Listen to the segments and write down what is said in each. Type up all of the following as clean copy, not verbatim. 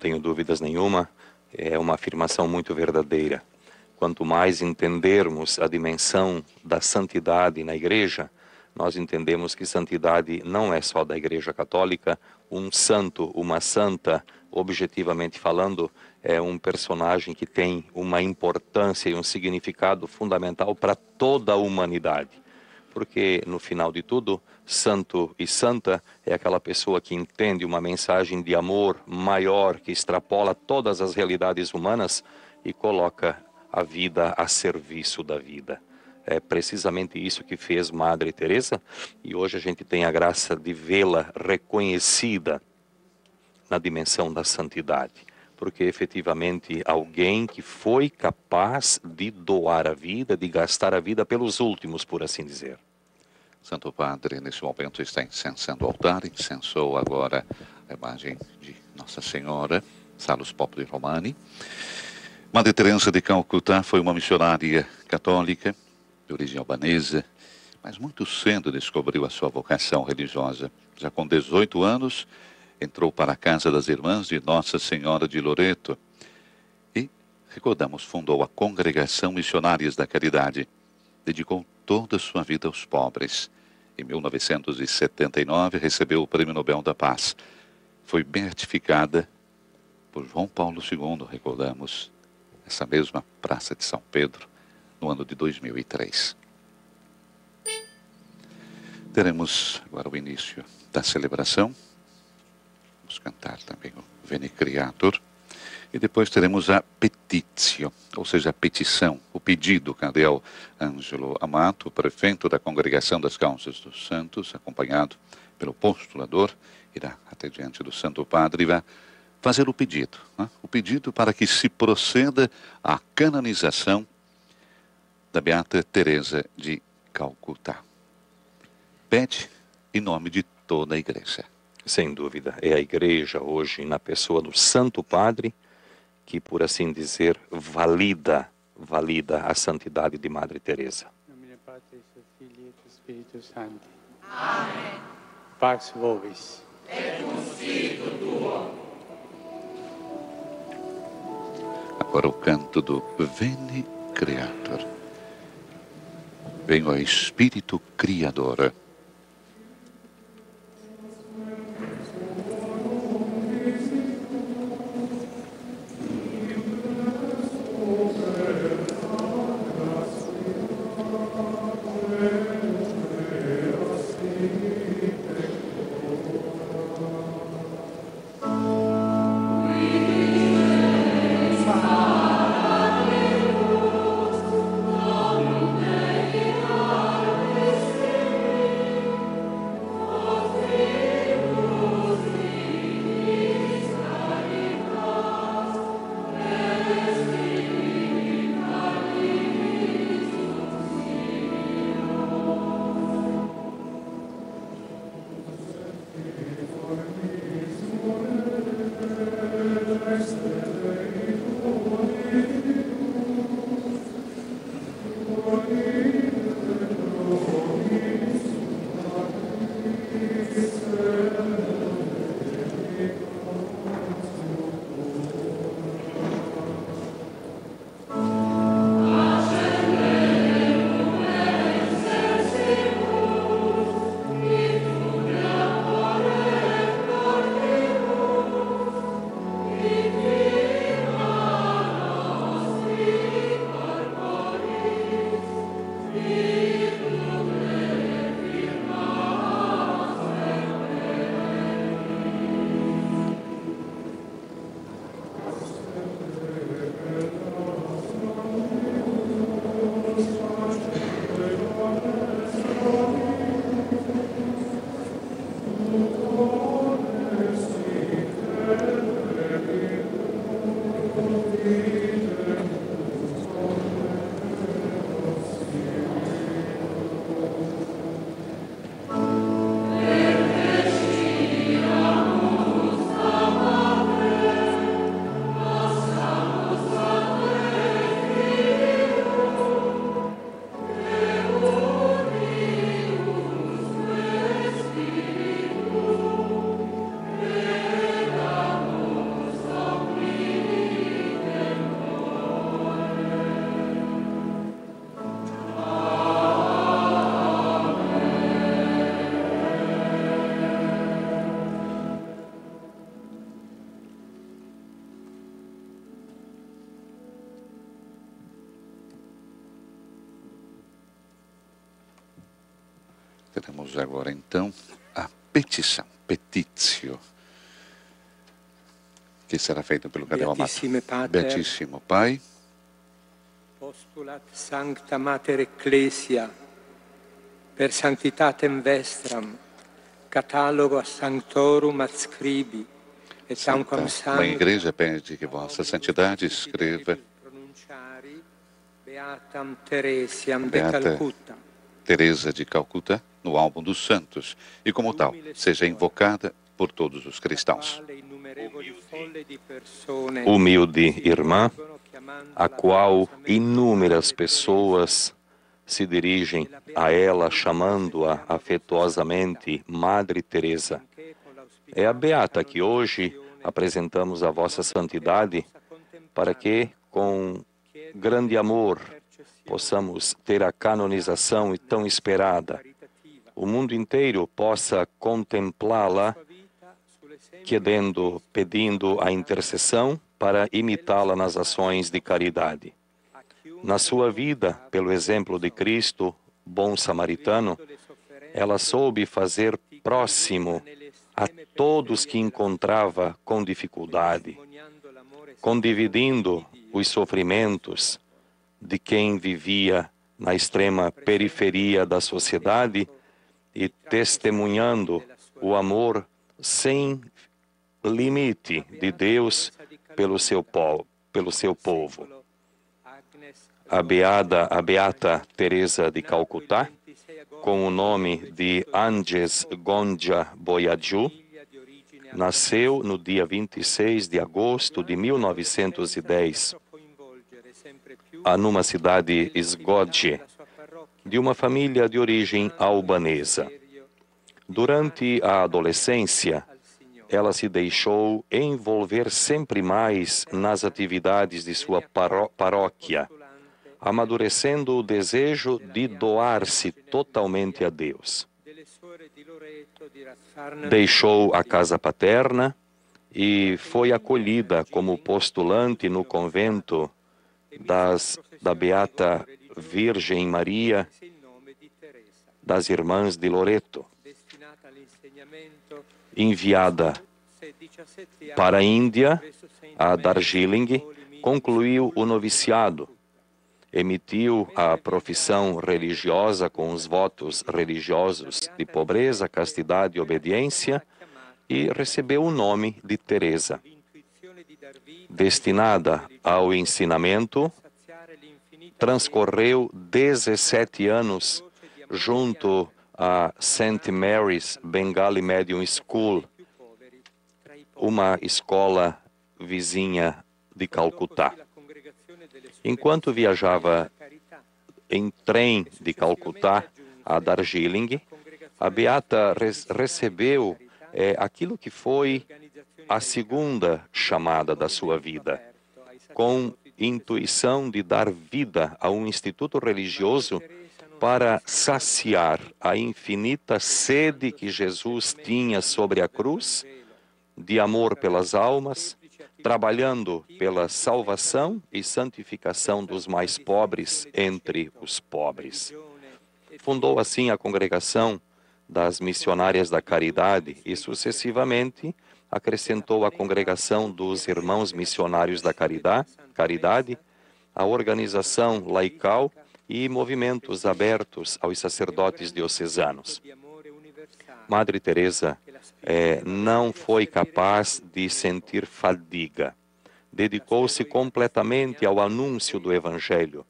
tenho dúvidas nenhuma, é uma afirmação muito verdadeira. Quanto mais entendermos a dimensão da santidade na igreja, nós entendemos que santidade não é só da Igreja Católica. Um santo, uma santa, objetivamente falando, é um personagem que tem uma importância e um significado fundamental para toda a humanidade. Porque, no final de tudo, santo e santa é aquela pessoa que entende uma mensagem de amor maior, que extrapola todas as realidades humanas e coloca a vida a serviço da vida. É precisamente isso que fez Madre Teresa, e hoje a gente tem a graça de vê-la reconhecida na dimensão da santidade, porque efetivamente alguém que foi capaz de doar a vida, de gastar a vida pelos últimos, por assim dizer. Santo Padre, nesse momento está incensando o altar, incensou agora a imagem de Nossa Senhora, Salus Populi Romani. Madre Teresa de Calcutá foi uma missionária católica, de origem albanesa, mas muito cedo descobriu a sua vocação religiosa. Já com 18 anos, entrou para a Casa das Irmãs de Nossa Senhora de Loreto e, recordamos, fundou a Congregação Missionárias da Caridade. Dedicou toda a sua vida aos pobres. Em 1979, recebeu o Prêmio Nobel da Paz. Foi beatificada por João Paulo II, recordamos, essa mesma Praça de São Pedro, no ano de 2003. Teremos agora o início da celebração. Vamos cantar também o Veni Creator. E depois teremos a petitio, ou seja, a petição, o pedido. Cardeal Ângelo Amato, prefeito da Congregação das Causas dos Santos, acompanhado pelo postulador, irá até diante do Santo Padre e vai fazer o pedido. Né? O pedido para que se proceda à canonização da Beata Teresa de Calcutá. Pede em nome de toda a Igreja. Sem dúvida, é a Igreja hoje, na pessoa do Santo Padre, que, por assim dizer, valida a santidade de Madre Teresa. Em nome do Pai, do Filho e do Espírito Santo. Amém. Pax vobis. Et cum spiritu tuo. Agora o canto do Veni Creator. Vem o Espírito Criador. Teremos agora então a petição, petitio, que será feita pelo Cardeal Amato. Beatissimo Pai, postulat sancta mater ecclesia per sanctitatem vestram catalogo sanctorum adscribi et Santa Mãe Igreja pede que Vossa Santidade escreva Beatam Teresiam de Beata Calcutta Teresa de Calcutá no álbum dos santos e, como tal, seja invocada por todos os cristãos. Humilde irmã, a qual inúmeras pessoas se dirigem a ela chamando-a afetuosamente Madre Teresa. É a beata que hoje apresentamos à Vossa Santidade para que, com grande amor, possamos ter a canonização tão esperada. O mundo inteiro possa contemplá-la, pedindo a intercessão para imitá-la nas ações de caridade. Na sua vida, pelo exemplo de Cristo, bom samaritano, ela soube fazer próximo a todos que encontrava com dificuldade, condividindo os sofrimentos de quem vivia na extrema periferia da sociedade e testemunhando o amor sem limite de Deus pelo seu povo. A beata Teresa de Calcutá, com o nome de Anges Gonja Boyadju, nasceu no dia 26 de agosto de 1910, numa cidade Sgodje, de uma família de origem albanesa. Durante a adolescência, ela se deixou envolver sempre mais nas atividades de sua paróquia, amadurecendo o desejo de doar-se totalmente a Deus. Deixou a casa paterna e foi acolhida como postulante no convento da Beata Virgem Maria das Irmãs de Loreto. Enviada para a Índia, a Darjeeling, concluiu o noviciado, emitiu a profissão religiosa com os votos religiosos de pobreza, castidade e obediência e recebeu o nome de Teresa. Destinada ao ensinamento, transcorreu 17 anos junto a St. Mary's Bengali Medium School, uma escola vizinha de Calcutá. Enquanto viajava em trem de Calcutá a Darjeeling, a beata recebeu aquilo que foi a segunda chamada da sua vida, com intuição de dar vida a um instituto religioso para saciar a infinita sede que Jesus tinha sobre a cruz, de amor pelas almas, trabalhando pela salvação e santificação dos mais pobres entre os pobres. Fundou assim a Congregação das Missionárias da Caridade e, sucessivamente, acrescentou a Congregação dos Irmãos Missionários da Caridade, a organização laical e movimentos abertos aos sacerdotes diocesanos. Madre Teresa não foi capaz de sentir fadiga. Dedicou-se completamente ao anúncio do Evangelho.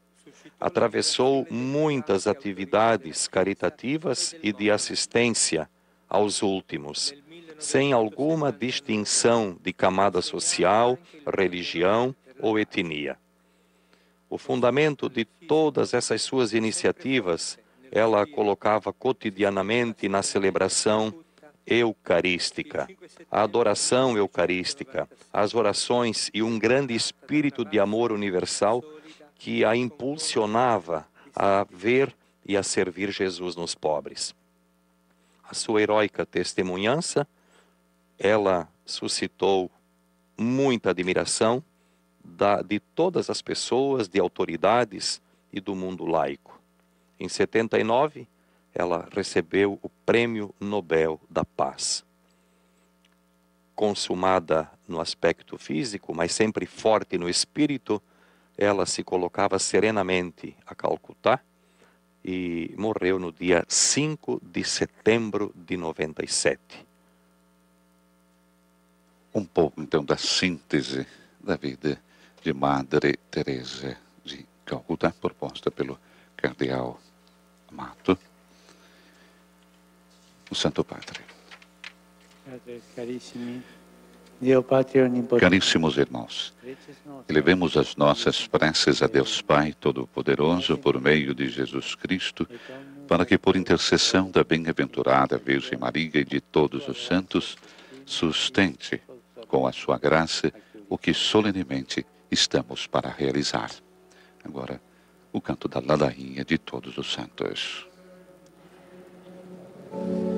Atravessou muitas atividades caritativas e de assistência aos últimos, sem alguma distinção de camada social, religião ou etnia. O fundamento de todas essas suas iniciativas, ela colocava cotidianamente na celebração eucarística, a adoração eucarística, as orações e um grande espírito de amor universal que a impulsionava a ver e a servir Jesus nos pobres. A sua heróica testemunhança, ela suscitou muita admiração de todas as pessoas, de autoridades e do mundo laico. Em 79, ela recebeu o Prêmio Nobel da Paz. Consumada no aspecto físico, mas sempre forte no espírito, ela se colocava serenamente a Calcutá e morreu no dia 5 de setembro de 97. Um pouco, então, da síntese da vida de Madre Teresa de Calcutá, proposta pelo cardeal Amato, o Santo Padre. Caríssimos irmãos, elevemos as nossas preces a Deus Pai Todo-Poderoso por meio de Jesus Cristo, para que, por intercessão da bem-aventurada Virgem Maria e de todos os santos, sustente com a sua graça o que solenemente estamos para realizar. Agora, o canto da ladainha de todos os santos. Oh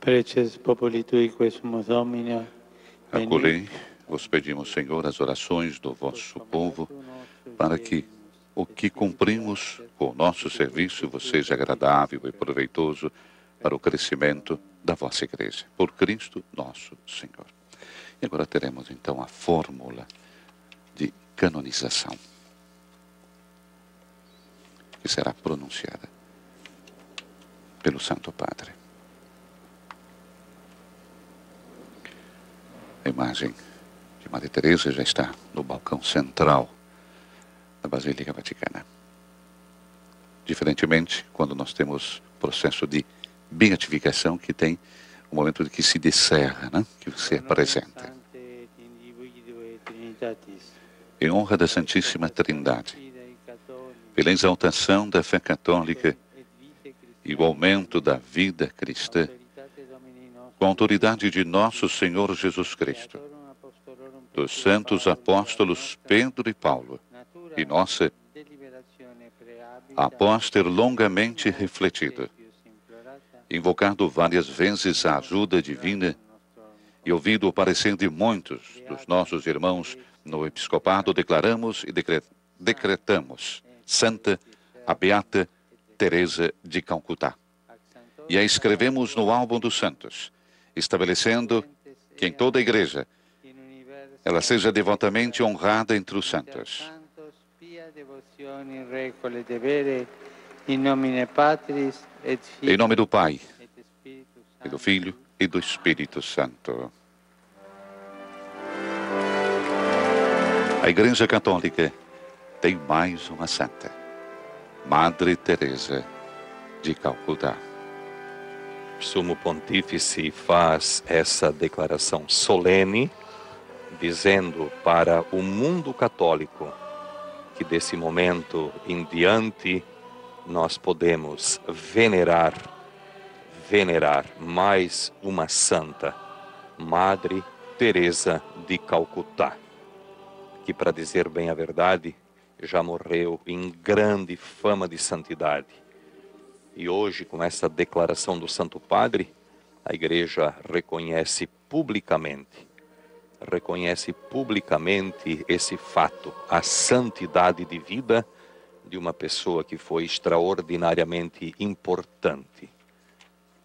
Preces populi tui quesumus Domine, Acolhei, vos pedimos, Senhor, as orações do vosso povo, para que o que cumprimos com o nosso serviço vos seja agradável e proveitoso para o crescimento da vossa igreja. Por Cristo nosso Senhor. E agora teremos então a fórmula de canonização, que será pronunciada pelo Santo Padre. A imagem de Maria Teresa já está no balcão central da Basílica Vaticana. Diferentemente, quando nós temos processo de beatificação, que tem um momento de que se descerra, né? Que você apresenta. Em honra da Santíssima Trindade, pela exaltação da fé católica e o aumento da vida cristã, com a autoridade de nosso Senhor Jesus Cristo, dos santos apóstolos Pedro e Paulo, e nossa, após ter longamente refletido, invocado várias vezes a ajuda divina e ouvido o parecer de muitos dos nossos irmãos no episcopado, declaramos e decretamos Santa a Beata Teresa de Calcutá. E a escrevemos no álbum dos santos, estabelecendo que em toda a igreja ela seja devotamente honrada entre os santos. Em nome do Pai, e do Filho e do Espírito Santo. A Igreja Católica tem mais uma santa, Madre Teresa de Calcutá. O Sumo Pontífice faz essa declaração solene, dizendo para o mundo católico que desse momento em diante nós podemos venerar mais uma santa, Madre Teresa de Calcutá, que, para dizer bem a verdade, já morreu em grande fama de santidade. E hoje, com essa declaração do Santo Padre, a Igreja reconhece publicamente esse fato, a santidade de vida de uma pessoa que foi extraordinariamente importante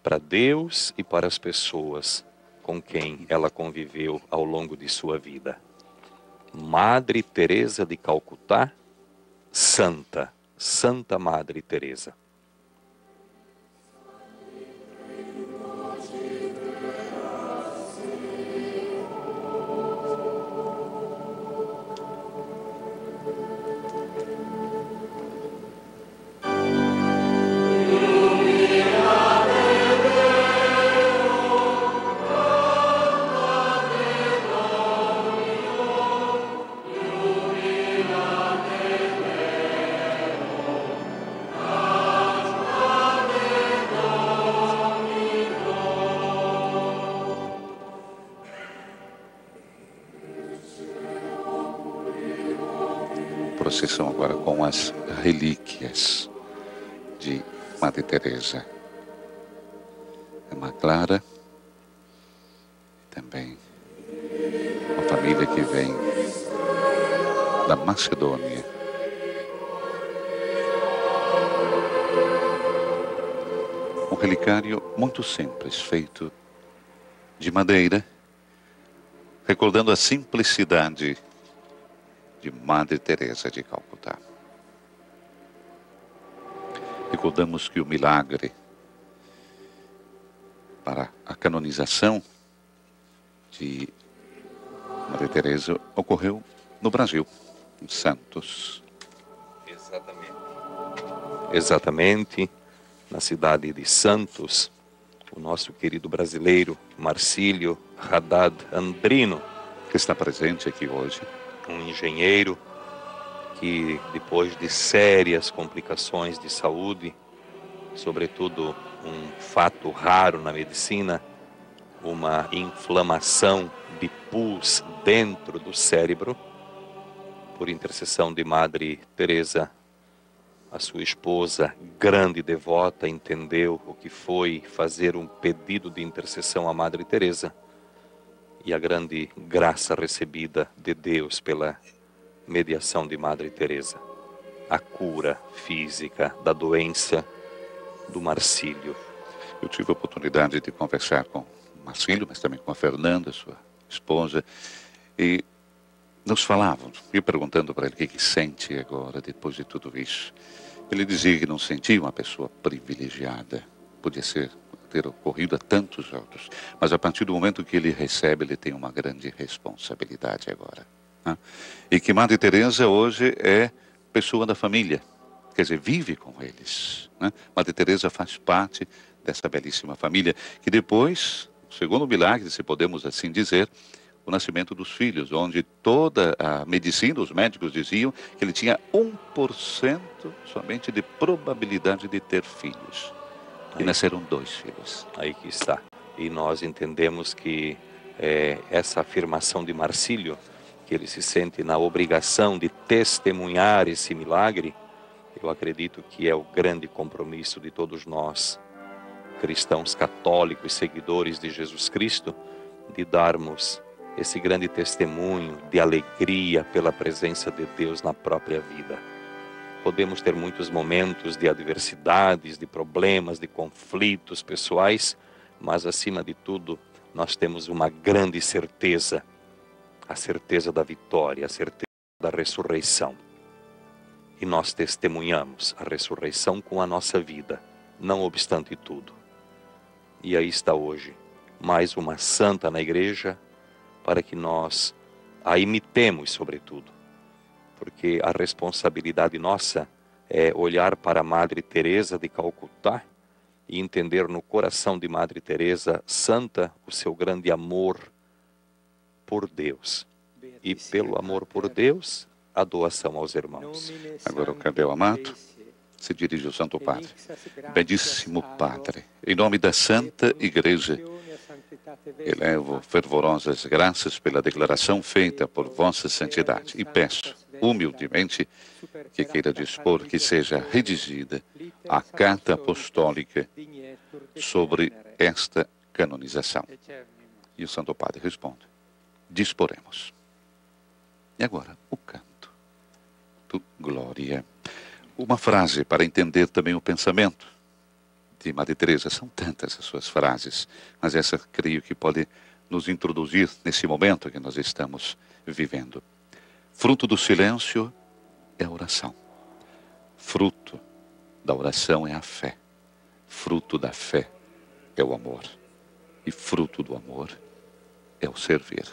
para Deus e para as pessoas com quem ela conviveu ao longo de sua vida. Madre Teresa de Calcutá, Santa Madre Teresa. Procissão agora com as relíquias de Madre Teresa. Irmã Clara, também uma família que vem da Macedônia. Um relicário muito simples, feito de madeira, recordando a simplicidade de Madre Teresa de Calcutá. Recordamos que o milagre para a canonização de Madre Teresa ocorreu no Brasil, em Santos. Exatamente, na cidade de Santos, o nosso querido brasileiro Marcílio Haddad Andrino, que está presente aqui hoje, um engenheiro que, depois de sérias complicações de saúde, sobretudo um fato raro na medicina, uma inflamação de pus dentro do cérebro, por intercessão de Madre Teresa, A sua esposa, grande devota, entendeu o que foi fazer um pedido de intercessão à Madre Teresa e a grande graça recebida de Deus pela mediação de Madre Teresa. A cura física da doença do Marcílio. Eu tive a oportunidade de conversar com o Marcílio, mas também com a Fernanda, sua esposa, e nos falávamos, eu perguntando para ele o que sente agora, depois de tudo isso. Ele dizia que não sentia uma pessoa privilegiada, podia ter ocorrido a tantos outros, mas a partir do momento que ele recebe, ele tem uma grande responsabilidade agora. Né? E que Madre Teresa hoje é pessoa da família, quer dizer, vive com eles. Né? Madre Teresa faz parte dessa belíssima família, que depois, segundo o milagre, se podemos assim dizer, o nascimento dos filhos, onde toda a medicina, os médicos diziam que ele tinha 1% somente de probabilidade de ter filhos. E nasceram 2 filhos. Aí que está. E nós entendemos que essa afirmação de Marcílio, que ele se sente na obrigação de testemunhar esse milagre, eu acredito que é o grande compromisso de todos nós, cristãos católicos, seguidores de Jesus Cristo, de darmos esse grande testemunho de alegria pela presença de Deus na própria vida. Podemos ter muitos momentos de adversidades, de problemas, de conflitos pessoais, mas acima de tudo, nós temos uma grande certeza, a certeza da vitória, a certeza da ressurreição. E nós testemunhamos a ressurreição com a nossa vida, não obstante tudo. E aí está hoje, mais uma santa na igreja, para que nós a imitemos sobretudo. Porque a responsabilidade nossa é olhar para a Madre Teresa de Calcutá e entender no coração de Madre Teresa santa o seu grande amor por Deus. E pelo amor por Deus, a doação aos irmãos. Agora o Cardeal Amato se dirige ao Santo Padre. Belíssimo Padre, em nome da Santa Igreja, elevo fervorosas graças pela declaração feita por Vossa Santidade e peço, humildemente, que queira dispor que seja redigida a Carta Apostólica sobre esta canonização. E o Santo Padre responde, disporemos. E agora, o canto do Glória. Uma frase para entender também o pensamento de Madre Teresa. São tantas as suas frases, mas essa creio que pode nos introduzir nesse momento que nós estamos vivendo. Fruto do silêncio é a oração. Fruto da oração é a fé. Fruto da fé é o amor. E fruto do amor é o servir.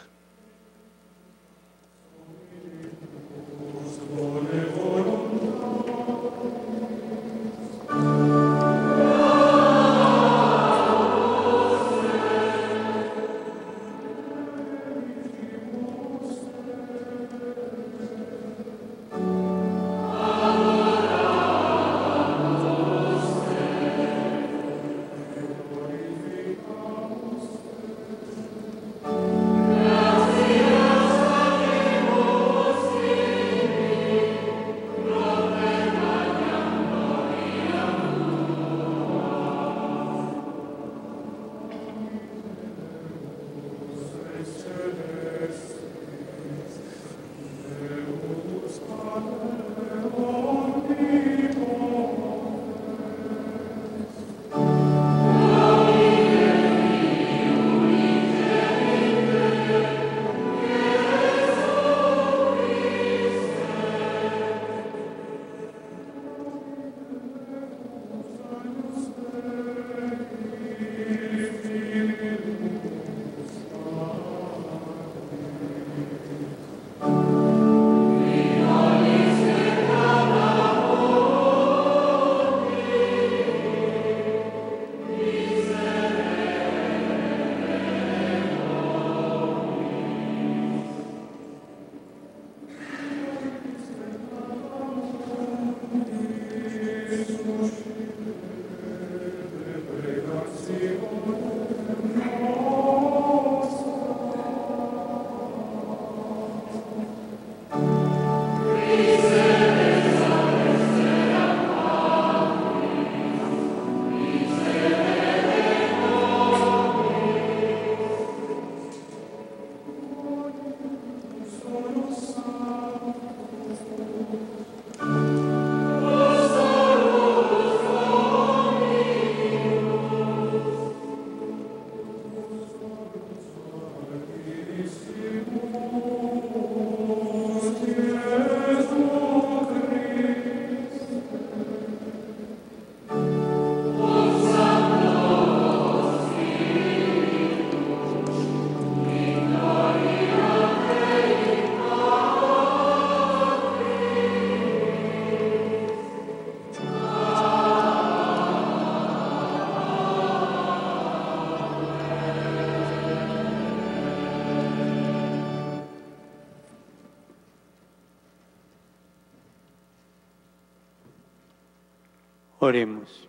Oremos.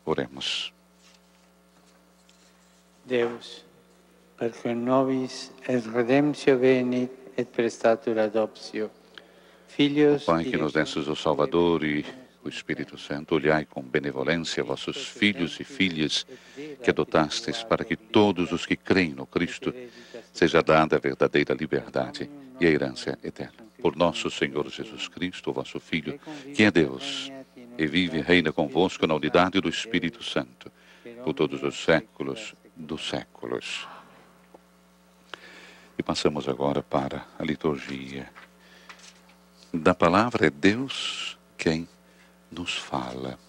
Oremos. Deus, perché nobis et redemptio venit et prestatur adoptio. Filhos Pai, que nos desses o Salvador e o Espírito Santo, olhai com benevolência vossos filhos e filhas que adotastes, para que todos os que creem no Cristo seja dada a verdadeira liberdade e a herança eterna. Por nosso Senhor Jesus Cristo, vosso Filho, que é Deus e vive e reina convosco na unidade do Espírito Santo, por todos os séculos dos séculos. E passamos agora para a liturgia da palavra. É Deus quem nos fala.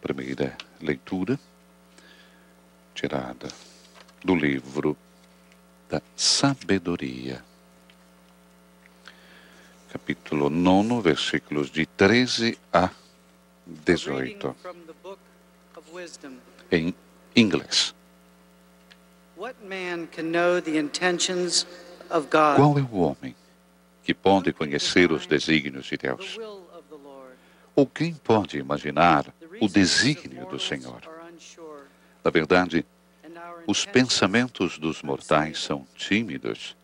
Primeira leitura, tirada do livro da Sabedoria, capítulo 9, versículos de 13 a 18, em inglês. Qual é o homem que pode conhecer os desígnios de Deus? Ou quem pode imaginar o desígnio do Senhor? Na verdade, os pensamentos dos mortais são tímidos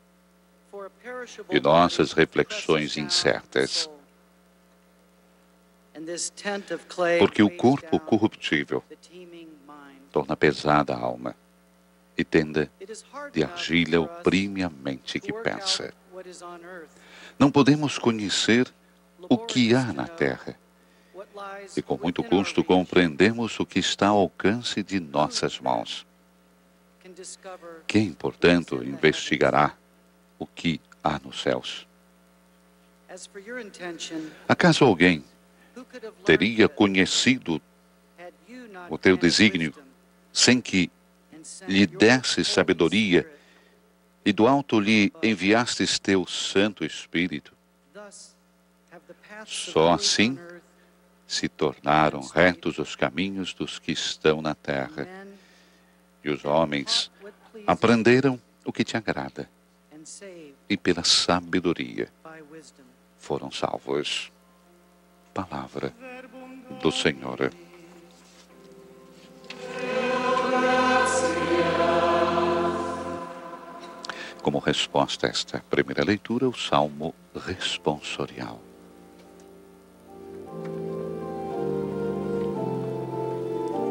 e nossas reflexões incertas. Porque o corpo corruptível torna pesada a alma e tenda de argila oprime a mente que pensa. Não podemos conhecer o que há na terra e com muito custo compreendemos o que está ao alcance de nossas mãos. Quem, portanto, investigará o que há nos céus? Acaso alguém teria conhecido o teu desígnio sem que lhe desse sabedoria e do alto lhe enviastes teu Santo Espírito? Só assim se tornaram retos os caminhos dos que estão na terra, e os homens aprenderam o que te agrada, e pela sabedoria foram salvos. Palavra do Senhor. Como resposta a esta primeira leitura, o Salmo responsorial.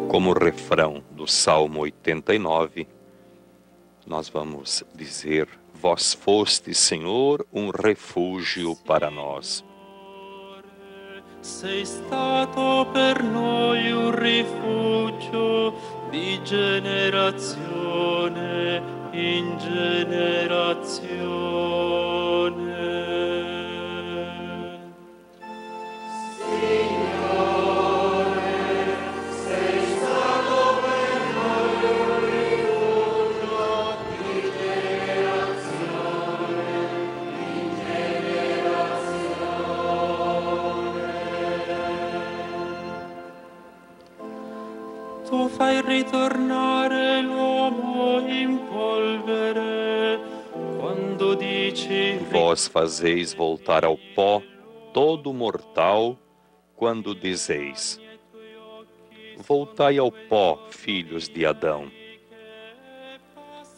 Como refrão do Salmo 89, nós vamos dizer: Vós fostes, Senhor, um refúgio para nós. Sei stato per noi un rifugio di generazione in generazione. Tu fai ritornare l'uomo in polvere quando dici. Vós fazeis voltar ao pó todo mortal quando dizeis: Voltai ao pó, filhos de Adão.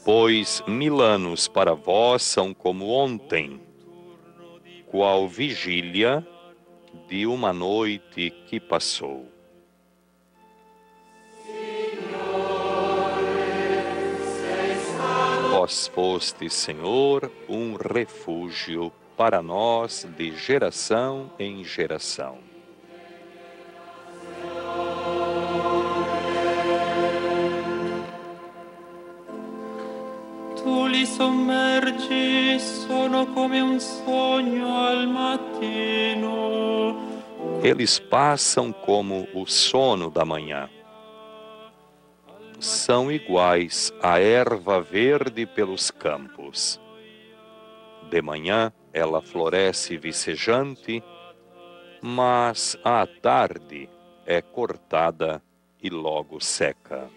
Pois 1000 anos para vós são como ontem, qual vigília de uma noite que passou. Vós fostes, Senhor, um refúgio para nós de geração em geração. Tu li sommergi, sono come un sogno al mattino. Eles passam como o sono da manhã. São iguais à erva verde pelos campos. De manhã ela floresce vicejante, mas à tarde é cortada e logo seca.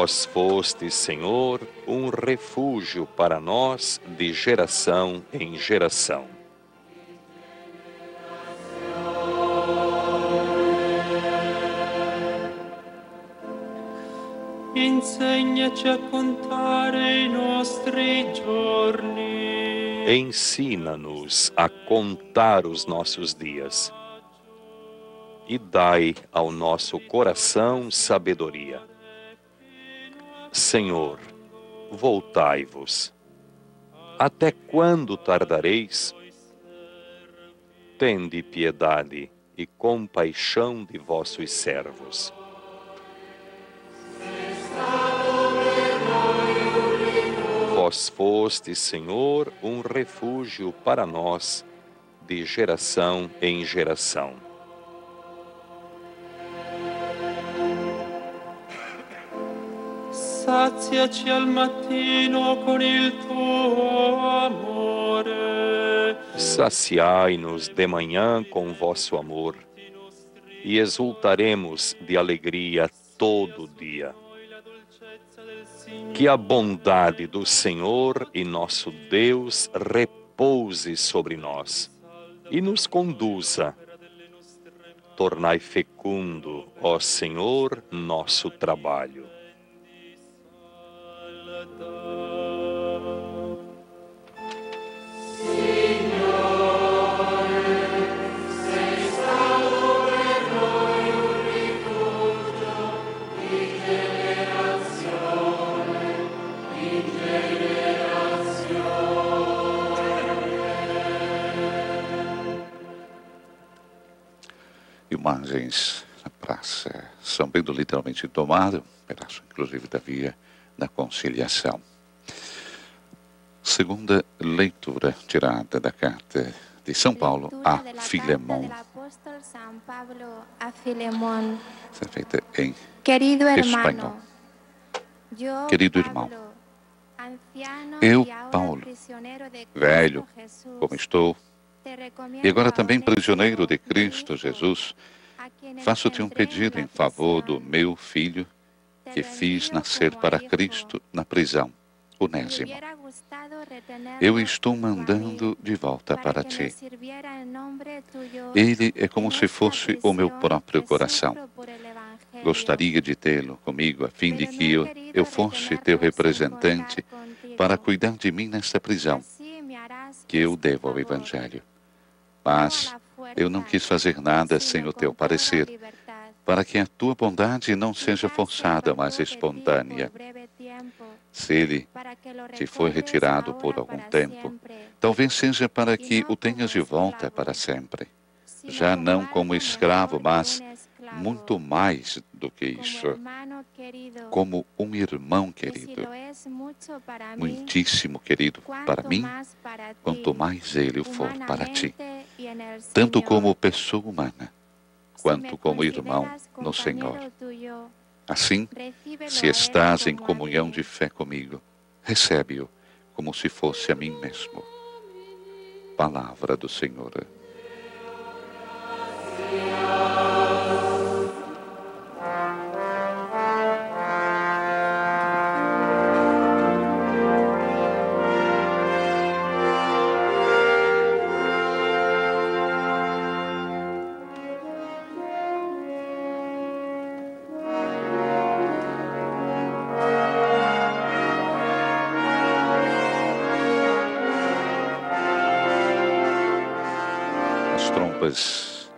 Vós fostes, Senhor, um refúgio para nós de geração em geração. Insegnaci a contare i nostri giorni. Ensina-nos a contar os nossos dias e dai ao nosso coração sabedoria. Senhor, voltai-vos. Até quando tardareis? Tende piedade e compaixão de vossos servos. Vós fostes, Senhor, um refúgio para nós de geração em geração. Saziaci al mattino con il tuo amore. Saciai-nos de manhã com vosso amor e exultaremos de alegria todo dia. Que a bondade do Senhor e nosso Deus repouse sobre nós e nos conduza. Tornai fecundo, ó Senhor, nosso trabalho. Imagens na praça São Bento, literalmente tomado, um pedaço inclusive da Via da Conciliação. Segunda leitura tirada da carta de São Paulo a Filemón. Será feita em espanhol. Querido irmão, eu, Paulo, velho como estou, e agora também prisioneiro de Cristo Jesus, faço-te um pedido em favor do meu filho, que fiz nascer para Cristo na prisão, Onésimo. Eu estou mandando de volta para ti. Ele é como se fosse o meu próprio coração. Gostaria de tê-lo comigo, a fim de que eu fosse teu representante para cuidar de mim nesta prisão, que eu devo ao Evangelho. Mas eu não quis fazer nada sem o teu parecer, para que a tua bondade não seja forçada, mas espontânea. Se ele te foi retirado por algum tempo, talvez seja para que o tenhas de volta para sempre. Já não como escravo, mas muito mais do que isso, como um irmão querido, muitíssimo querido para mim, quanto mais ele o for para ti, tanto como pessoa humana, quanto como irmão no Senhor. Assim, se estás em comunhão de fé comigo, recebe-o como se fosse a mim mesmo. Palavra do Senhor.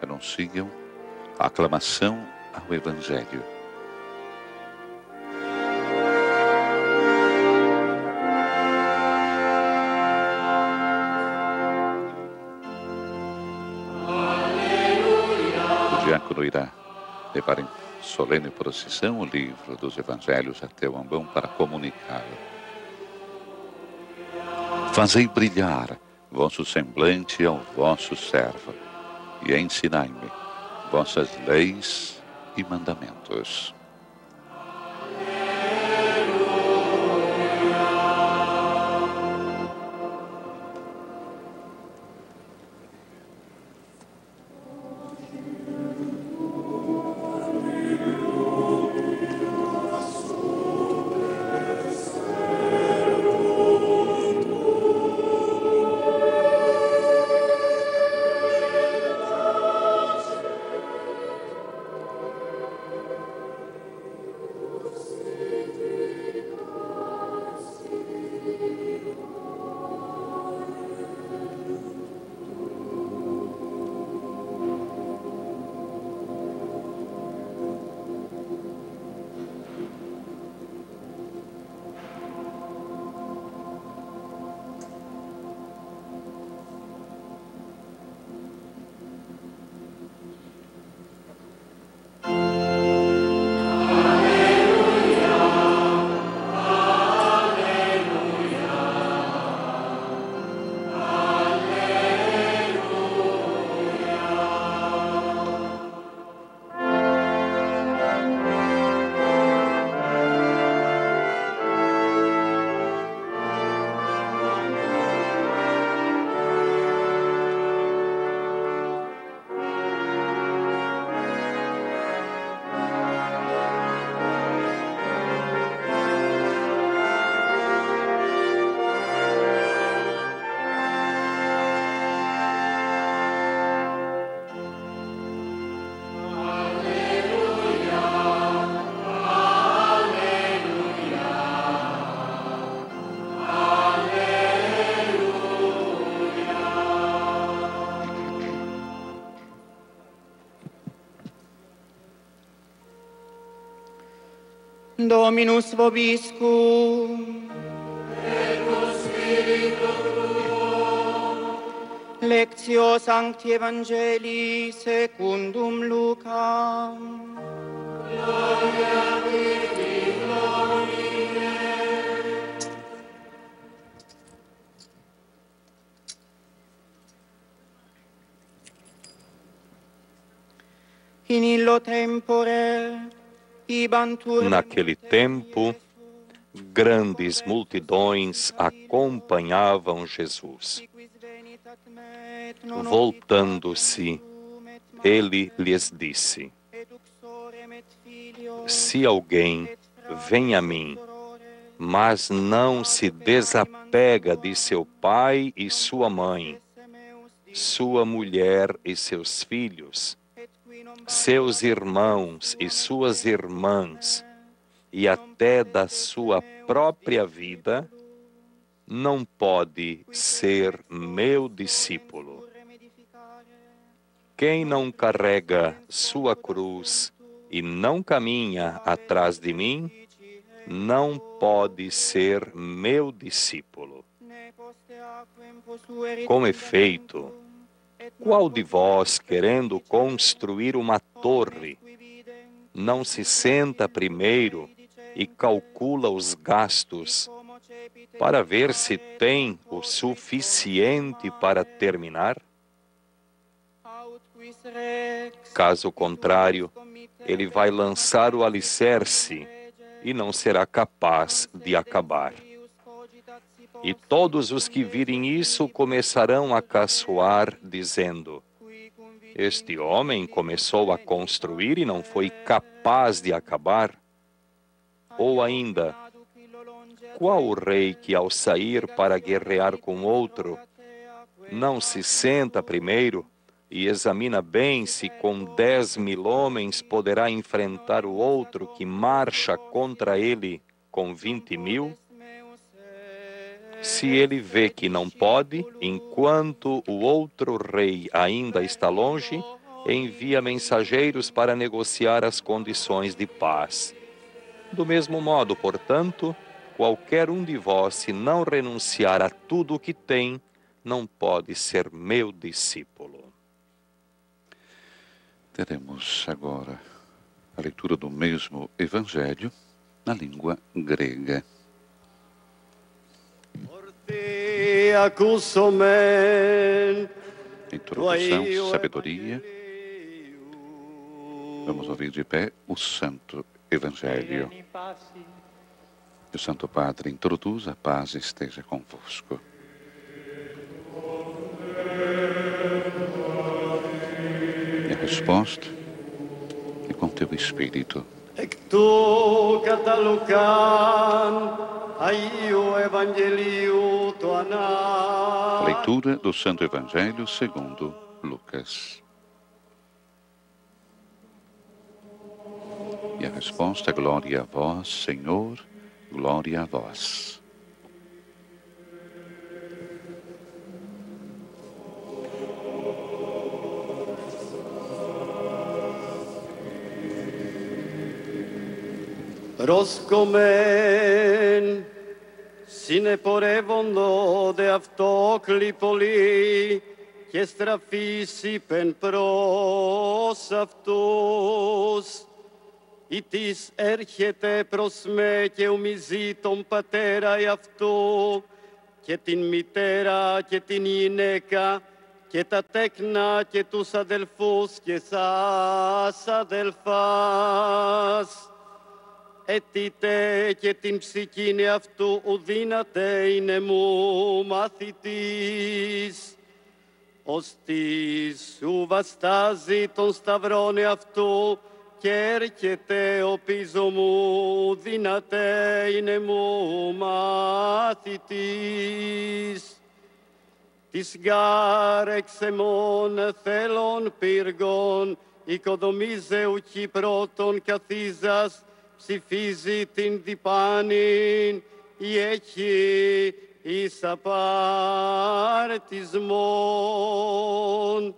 Anunciam a aclamação ao Evangelho. O diácono irá levar em solene procissão o livro dos Evangelhos até o ambão para comunicá-lo. Fazei brilhar vosso semblante ao vosso servo, e ensinai-me vossas leis e mandamentos. Dominus vobiscum. Et cum spiritu tuo. Lectio Sancti Evangelii secundum Lucam. Gloria a Dei, Domine. In illo tempore, naquele tempo, grandes multidões acompanhavam Jesus. Voltando-se, ele lhes disse: se alguém vem a mim, mas não se desapega de seu pai e sua mãe, sua mulher e seus filhos, seus irmãos e suas irmãs, e até da sua própria vida, não pode ser meu discípulo. Quem não carrega sua cruz e não caminha atrás de mim, não pode ser meu discípulo. Com efeito, qual de vós, querendo construir uma torre, não se senta primeiro e calcula os gastos para ver se tem o suficiente para terminar? Caso contrário, ele vai lançar o alicerce e não será capaz de acabar. E todos os que virem isso começarão a caçoar, dizendo: este homem começou a construir e não foi capaz de acabar? Ou ainda, qual o rei que ao sair para guerrear com outro, não se senta primeiro e examina bem se com 10.000 homens poderá enfrentar o outro que marcha contra ele com 20.000? Se ele vê que não pode, enquanto o outro rei ainda está longe, envia mensageiros para negociar as condições de paz. Do mesmo modo, portanto, qualquer um de vós, se não renunciar a tudo o que tem, não pode ser meu discípulo. Teremos agora a leitura do mesmo Evangelho na língua grega. Introdução, sabedoria. Vamos ouvir de pé o Santo Evangelho. O Santo Padre introduz: a paz esteja convosco. E a resposta é com teu Espírito. Tu catalucan aiu evangeliu A leitura do Santo Evangelho segundo Lucas. E a resposta: glória a vós, Senhor, glória a vós. Roskomen sine porevondo de αυτόκληπολη και στραφήσει πεν προς αυτούς. Ητής έρχεται προς με και ουμιζεί τον πατέρα αυτού και την μητέρα και την γυναίκα και τα τέκνα και τους αδελφούς και σας αδελφάς. Ετείτε και την ψυχήν αυτού ουδύνατε είναι μου μαθητής. Ώστις σου βαστάζει τον σταυρόν αυτού και έρχεται ο πίσω μου ουδύνατε είναι μου μαθητής. Της γάρ εξεμών θέλων πύργων οικοδομίζε ουκί πρώτον καθίζας ψηφίζει την διπάνην ή έχει εις απαρτισμόν.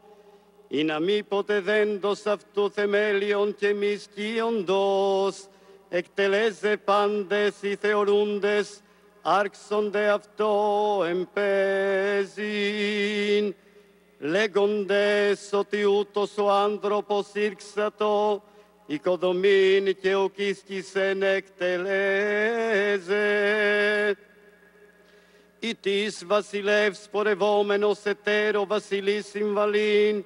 Ή να μη ποτέ δέντος αυτού θεμέλιον και μη σκίοντος εκτελέζε πάντες οι θεωρούντες, άρξονται αυτό εμπέζειν, λέγοντες ότι ούτως ο άνθρωπος ήρξατο, οικοδομήν και ο κίσκησεν εκτελέζε. Ή της βασιλεύς πορευόμενος εταίρο βασιλής συμβαλήν,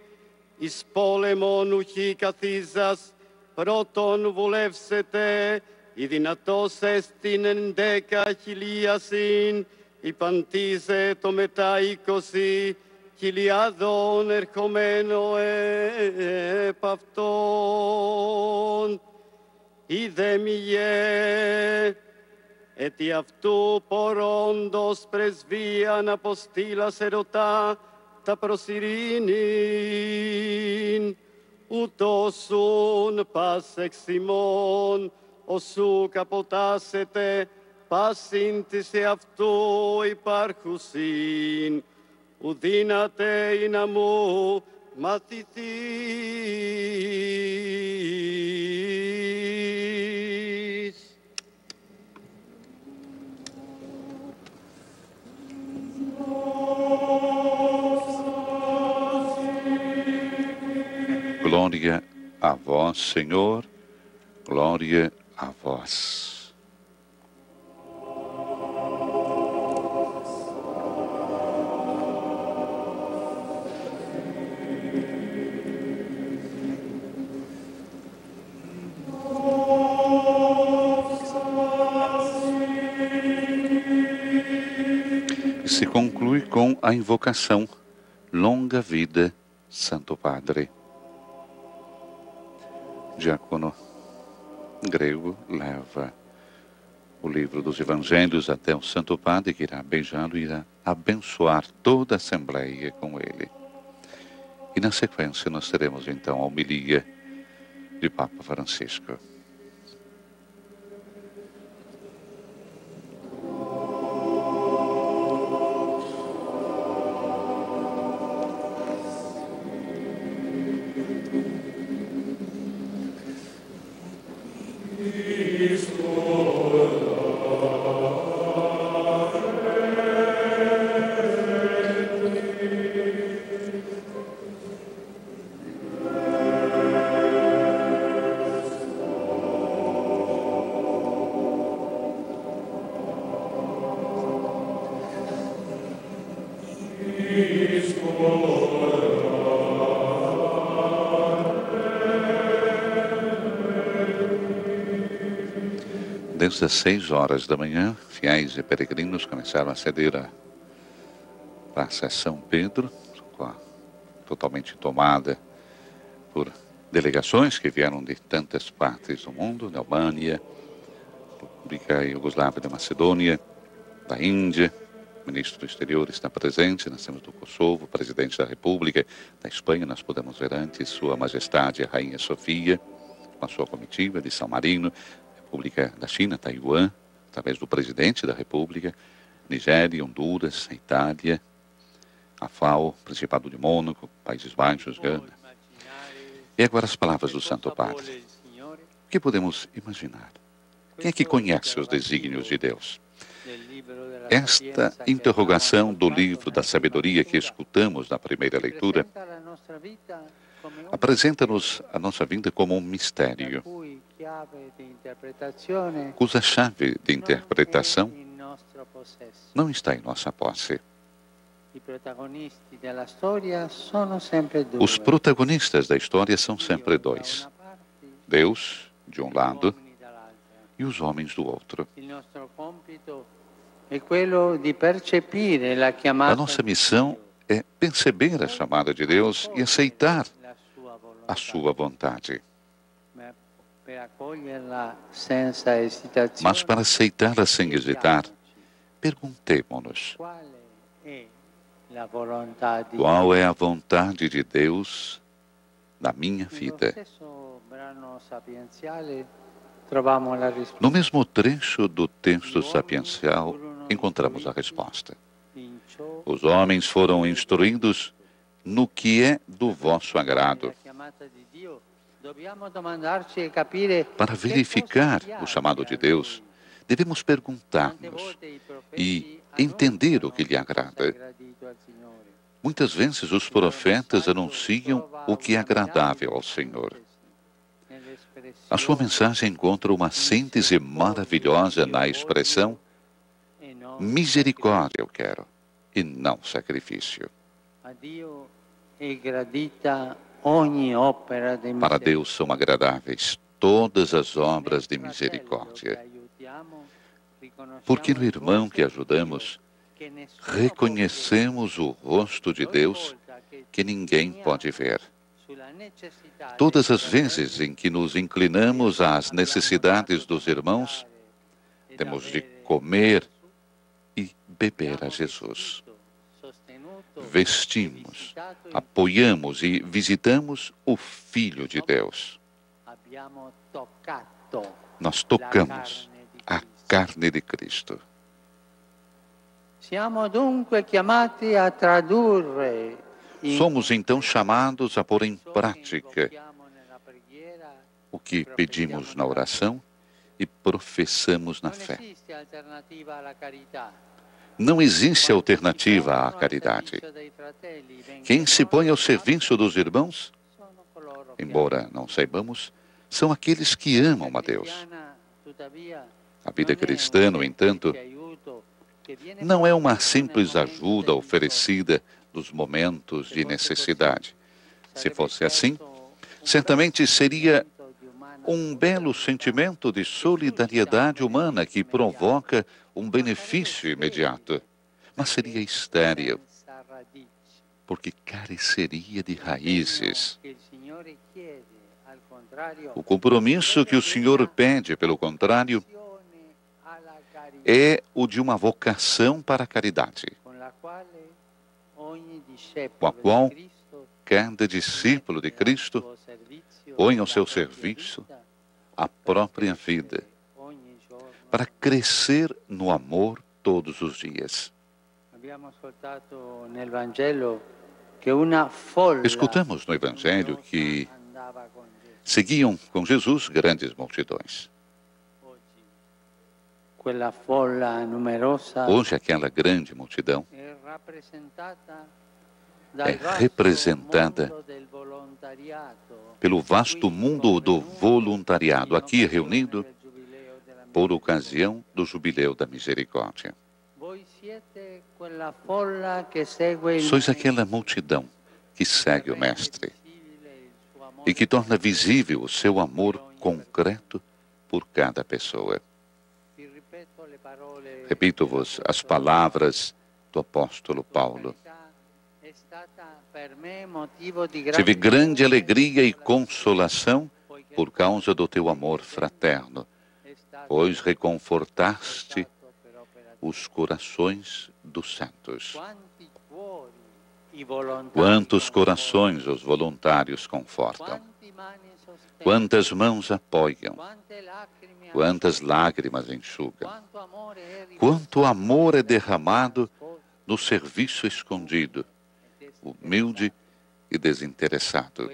εις πόλεμον ουχή καθίζας, πρώτον βουλεύσετε, η δυνατός εστιν 11.000, υπαντίζε το μετά 20.000 ερχομένο επ' αυτόν. Είδε μηγέ, έτι αυτού πορώντος πρεσβείαν αποστήλας ερωτά τα προσειρήνην, ούτως ούν πας εξ ημών, όσου καποτάσετε πάσιν της εαυτού υπάρχουσιν, ου δύναται ή να μου μαθηθείς. Glória a vós, Senhor, glória a vós. Se conclui com a invocação Longa Vida, Santo Padre. Diácono grego leva o livro dos Evangelhos até o Santo Padre, que irá beijá-lo e irá abençoar toda a Assembleia com ele. E na sequência nós teremos então a homilia de Papa Francisco. Desde as 6 horas da manhã, fiéis e peregrinos começaram a aceder à Praça São Pedro, totalmente tomada por delegações que vieram de tantas partes do mundo, da Albânia, República Iugoslava da Macedônia, da Índia. O ministro do Exterior está presente, nós temos do Kosovo, o presidente da República, da Espanha, nós podemos ver antes, Sua Majestade a Rainha Sofia, com a sua comitiva de São Marino, República da China, Taiwan, através do presidente da República, Nigéria, Honduras, a Itália, a FAO, Principado de Mônaco, Países Baixos, Gana. E agora as palavras do Santo Padre. O que podemos imaginar? Quem é que conhece os desígnios de Deus? Esta interrogação do livro da sabedoria que escutamos na primeira leitura apresenta-nos a nossa vida como um mistério, cuja chave de interpretação não está em nossa posse. Os protagonistas da história são sempre dois: Deus, de um lado, e os homens do outro. A nossa missão é perceber a chamada de Deus e aceitar a sua vontade. Mas para aceitá-la sem hesitar, perguntemo-nos: qual é a vontade de Deus na minha vida? No mesmo trecho do texto sapiencial, encontramos a resposta. Os homens foram instruídos no que é do vosso agrado. Para verificar o chamado de Deus, devemos perguntar-nos e entender o que lhe agrada. Muitas vezes os profetas anunciam o que é agradável ao Senhor. A sua mensagem encontra uma síntese maravilhosa na expressão: misericórdia eu quero, e não sacrifício. Para Deus são agradáveis todas as obras de misericórdia. Porque no irmão que ajudamos, reconhecemos o rosto de Deus que ninguém pode ver. Todas as vezes em que nos inclinamos às necessidades dos irmãos, temos de comer e beber a Jesus. Vestimos, apoiamos e visitamos o Filho de Deus. Nós tocamos a carne de Cristo. Somos então chamados a pôr em prática o que pedimos na oração e professamos na fé. Não existe alternativa à caridade. Quem se põe ao serviço dos irmãos, embora não saibamos, são aqueles que amam a Deus. A vida cristã, no entanto, não é uma simples ajuda oferecida nos momentos de necessidade. Se fosse assim, certamente seria um belo sentimento de solidariedade humana que provoca um benefício imediato, mas seria estéril, porque careceria de raízes. O compromisso que o Senhor pede, pelo contrário, é o de uma vocação para a caridade, com a qual cada discípulo de Cristo põe ao seu serviço a própria vida, para crescer no amor todos os dias. Escutamos no Evangelho que seguiam com Jesus grandes multidões. Hoje aquela grande multidão é representada pelo vasto mundo do voluntariado, aqui reunido por ocasião do Jubileu da Misericórdia. Sois aquela multidão que segue o Mestre e que torna visível o seu amor concreto por cada pessoa. Repito-vos as palavras do apóstolo Paulo. Tive grande alegria e consolação por causa do teu amor fraterno, pois reconfortaste os corações dos santos. Quantos corações os voluntários confortam, quantas mãos apoiam, quantas lágrimas enxugam, quanto amor é derramado no serviço escondido, humilde e desinteressado.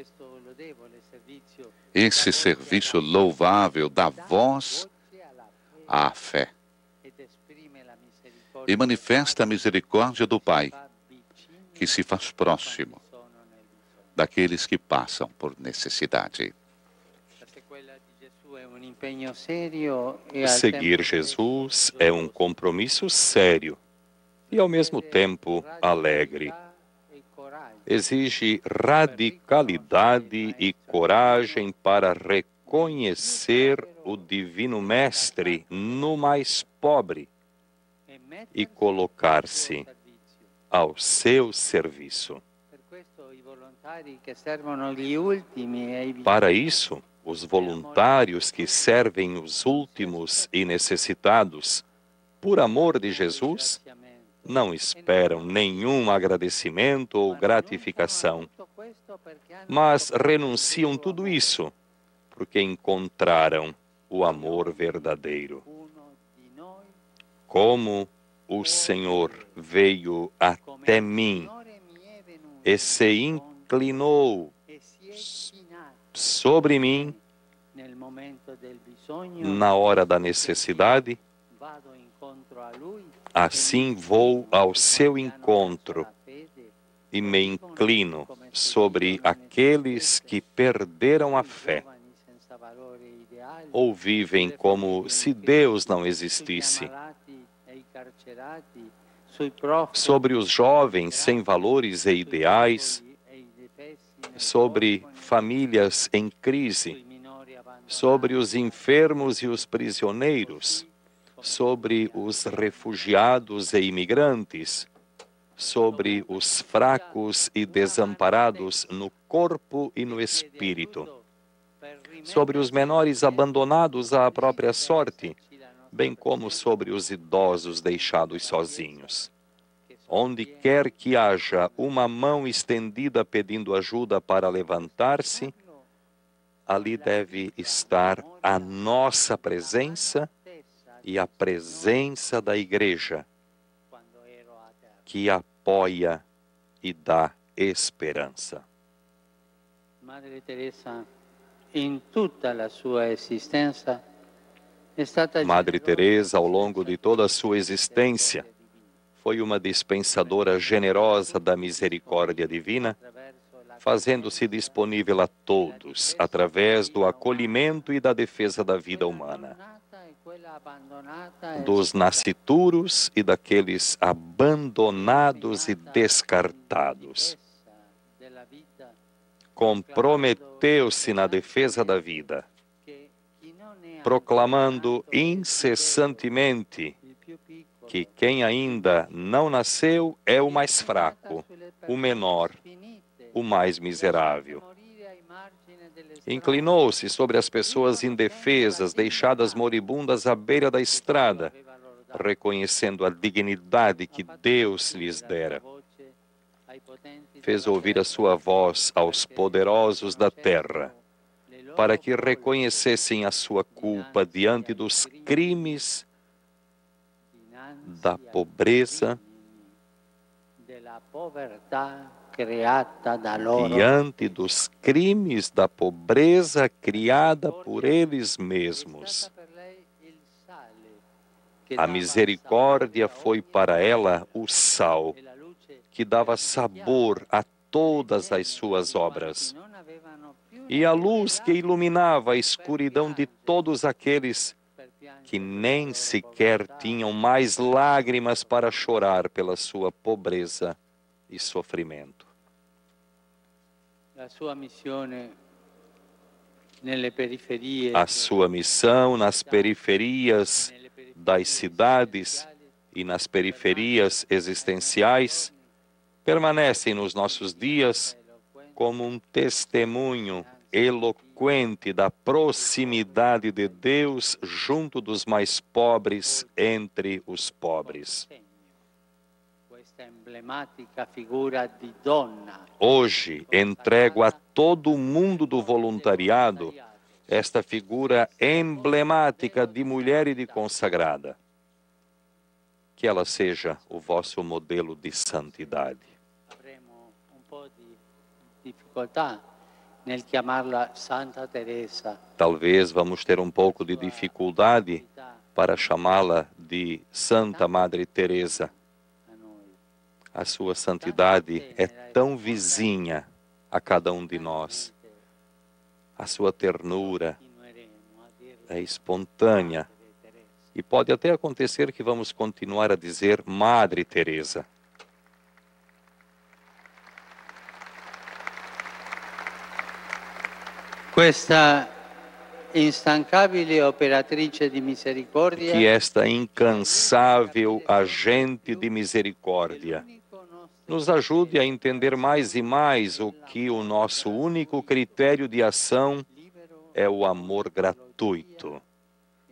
Esse serviço louvável dá voz à fé e manifesta a misericórdia do Pai, que se faz próximo daqueles que passam por necessidade. Seguir Jesus é um compromisso sério e, ao mesmo tempo, alegre. Exige radicalidade e coragem para reconhecer o Divino Mestre no mais pobre e colocar-se ao seu serviço. Para isso, os voluntários que servem os últimos e necessitados, por amor de Jesus, não esperam nenhum agradecimento ou gratificação, mas renunciam tudo isso porque encontraram o amor verdadeiro. Como o Senhor veio até mim e se inclinou sobre mim na hora da necessidade, assim vou ao seu encontro e me inclino sobre aqueles que perderam a fé ou vivem como se Deus não existisse, sobre os jovens sem valores e ideais, sobre famílias em crise, sobre os enfermos e os prisioneiros, sobre os refugiados e imigrantes, sobre os fracos e desamparados no corpo e no espírito, sobre os menores abandonados à própria sorte, bem como sobre os idosos deixados sozinhos. Onde quer que haja uma mão estendida pedindo ajuda para levantar-se, ali deve estar a nossa presença e a presença da Igreja, que apoia e dá esperança. Madre Teresa, em toda a sua existência, Madre Teresa, ao longo de toda a sua existência, foi uma dispensadora generosa da misericórdia divina, fazendo-se disponível a todos, através do acolhimento e da defesa da vida humana, dos nascituros e daqueles abandonados e descartados. Comprometeu-se na defesa da vida, proclamando incessantemente que quem ainda não nasceu é o mais fraco, o menor, o mais miserável. Inclinou-se sobre as pessoas indefesas, deixadas moribundas à beira da estrada, reconhecendo a dignidade que Deus lhes dera. Fez ouvir a sua voz aos poderosos da terra, para que reconhecessem a sua culpa diante dos crimes da pobreza, diante dos crimes da pobreza criada por eles mesmos. A misericórdia foi para ela o sal, que dava sabor a todas as suas obras, e a luz que iluminava a escuridão de todos aqueles que nem sequer tinham mais lágrimas para chorar pela sua pobreza e sofrimento. A sua missão nas periferias das cidades e nas periferias existenciais permanecem nos nossos dias como um testemunho eloquente da proximidade de Deus junto dos mais pobres entre os pobres. Hoje, entrego a todo o mundo do voluntariado esta figura emblemática de mulher e de consagrada. Que ela seja o vosso modelo de santidade. Talvez vamos ter um pouco de dificuldade para chamá-la de Santa Madre Teresa. A sua santidade é tão vizinha a cada um de nós. A sua ternura é espontânea. E pode até acontecer que vamos continuar a dizer Madre Teresa. Questa instancabile operatrice di misericordia, que esta incansável agente de misericórdia nos ajude a entender mais e mais o que o nosso único critério de ação é o amor gratuito,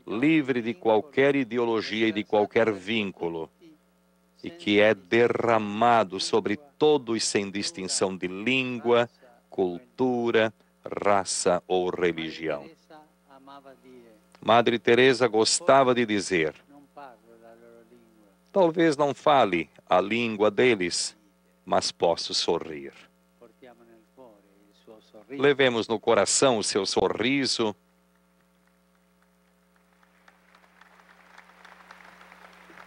livre de qualquer ideologia e de qualquer vínculo, e que é derramado sobre todos sem distinção de língua, cultura, raça ou religião. Madre Teresa gostava de dizer: talvez não fale a língua deles, mas posso sorrir. Levemos no coração o seu sorriso.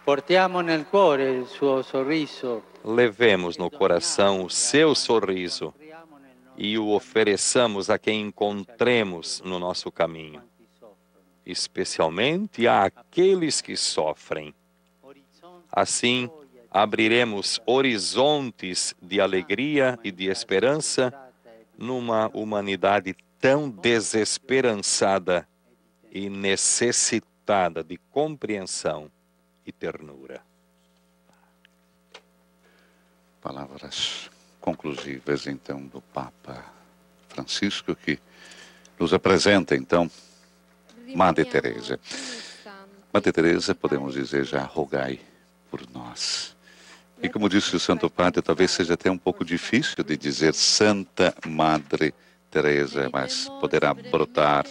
Portiamo nel cuore il suo sorriso. Levemos no coração o seu sorriso e o ofereçamos a quem encontremos no nosso caminho, especialmente àqueles que sofrem. Assim, abriremos horizontes de alegria e de esperança numa humanidade tão desesperançada e necessitada de compreensão e ternura. Palavras conclusivas, então, do Papa Francisco, que nos apresenta, então, Madre Teresa. Madre Teresa, podemos dizer, já rogai por nós. E como disse o Santo Padre, talvez seja até um pouco difícil de dizer Santa Madre Teresa, mas poderá brotar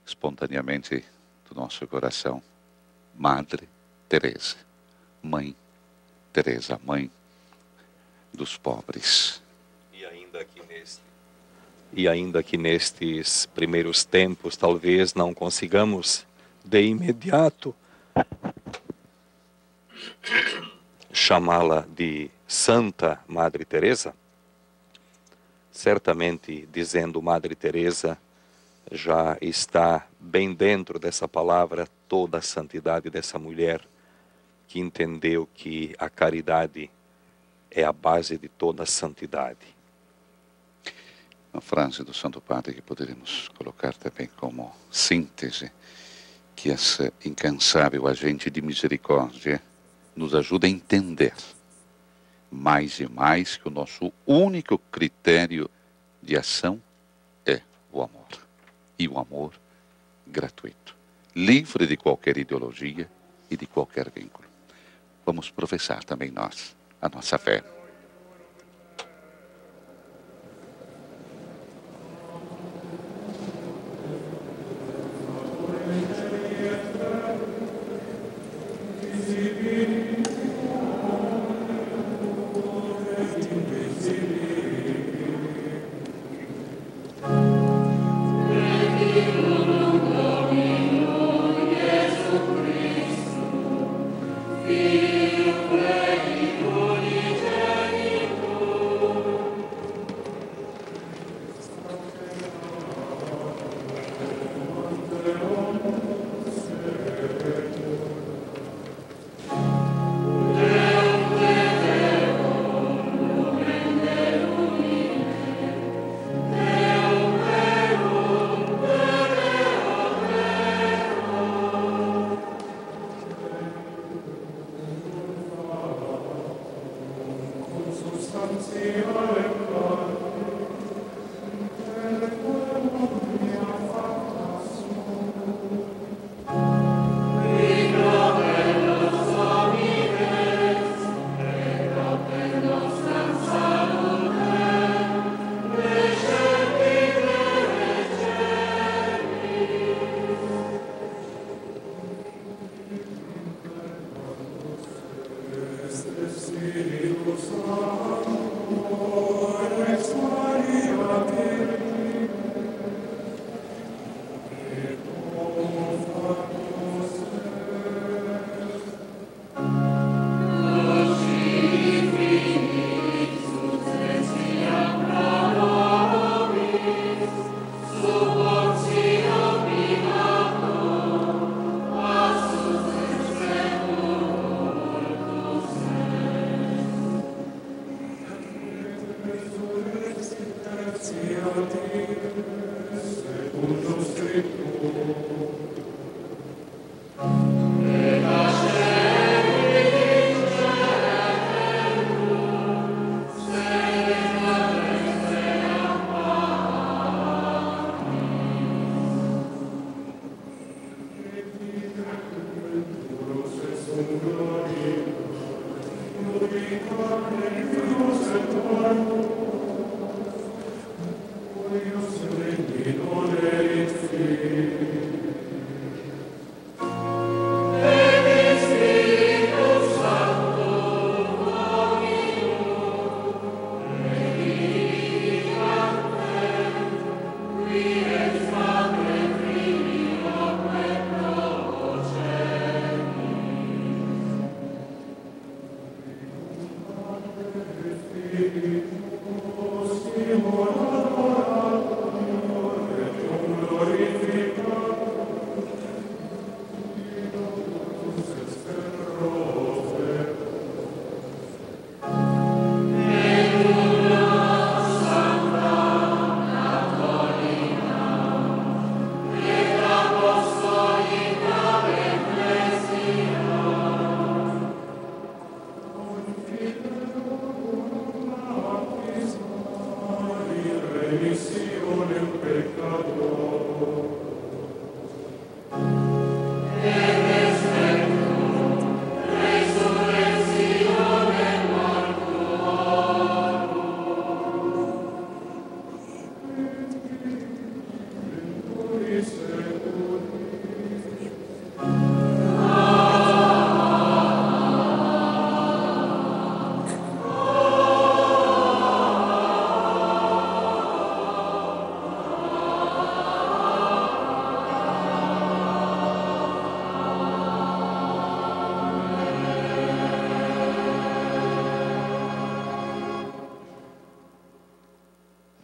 espontaneamente do nosso coração. Madre Teresa, Mãe Teresa, Mãe dos pobres. E ainda que nestes primeiros tempos talvez não consigamos de imediato chamá-la de Santa Madre Teresa, certamente dizendo Madre Teresa já está bem dentro dessa palavra toda a santidade dessa mulher que entendeu que a caridade é a base de toda a santidade. Uma frase do Santo Padre que poderíamos colocar também como síntese, que esse incansável agente de misericórdia nos ajuda a entender mais e mais que o nosso único critério de ação é o amor. E o amor gratuito, livre de qualquer ideologia e de qualquer vínculo. Vamos professar também nós a nossa fé.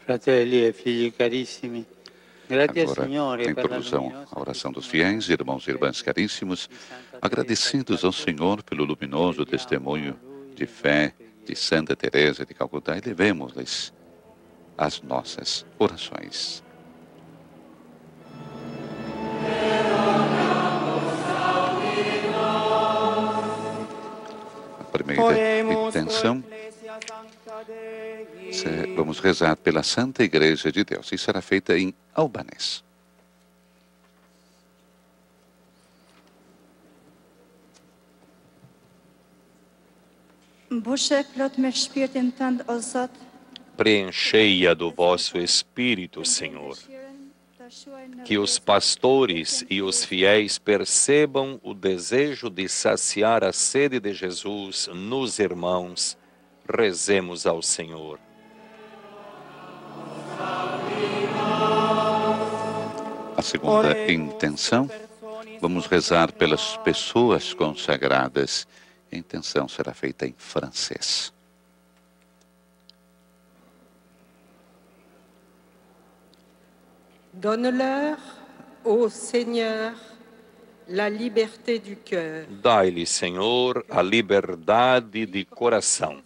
Fratelli e figli carissimi, grazie al Agora, Signore em per la introdução luminosa à oração dos fiéis, irmãos e irmãs caríssimos, agradecidos ao Senhor pelo luminoso testemunho de fé de Santa Teresa de Calcutá, elevemos-lhes as nossas orações. A primeira intenção, vamos rezar pela Santa Igreja de Deus, e será feita em albanês. Preenchei-a do vosso Espírito, Senhor. Que os pastores e os fiéis percebam o desejo de saciar a sede de Jesus nos irmãos. Rezemos ao Senhor. A segunda intenção, vamos rezar pelas pessoas consagradas. A intenção será feita em francês. Donne-leur, ô Seigneur, la liberté du cœur. Dai-lhe, Senhor, a liberdade de coração.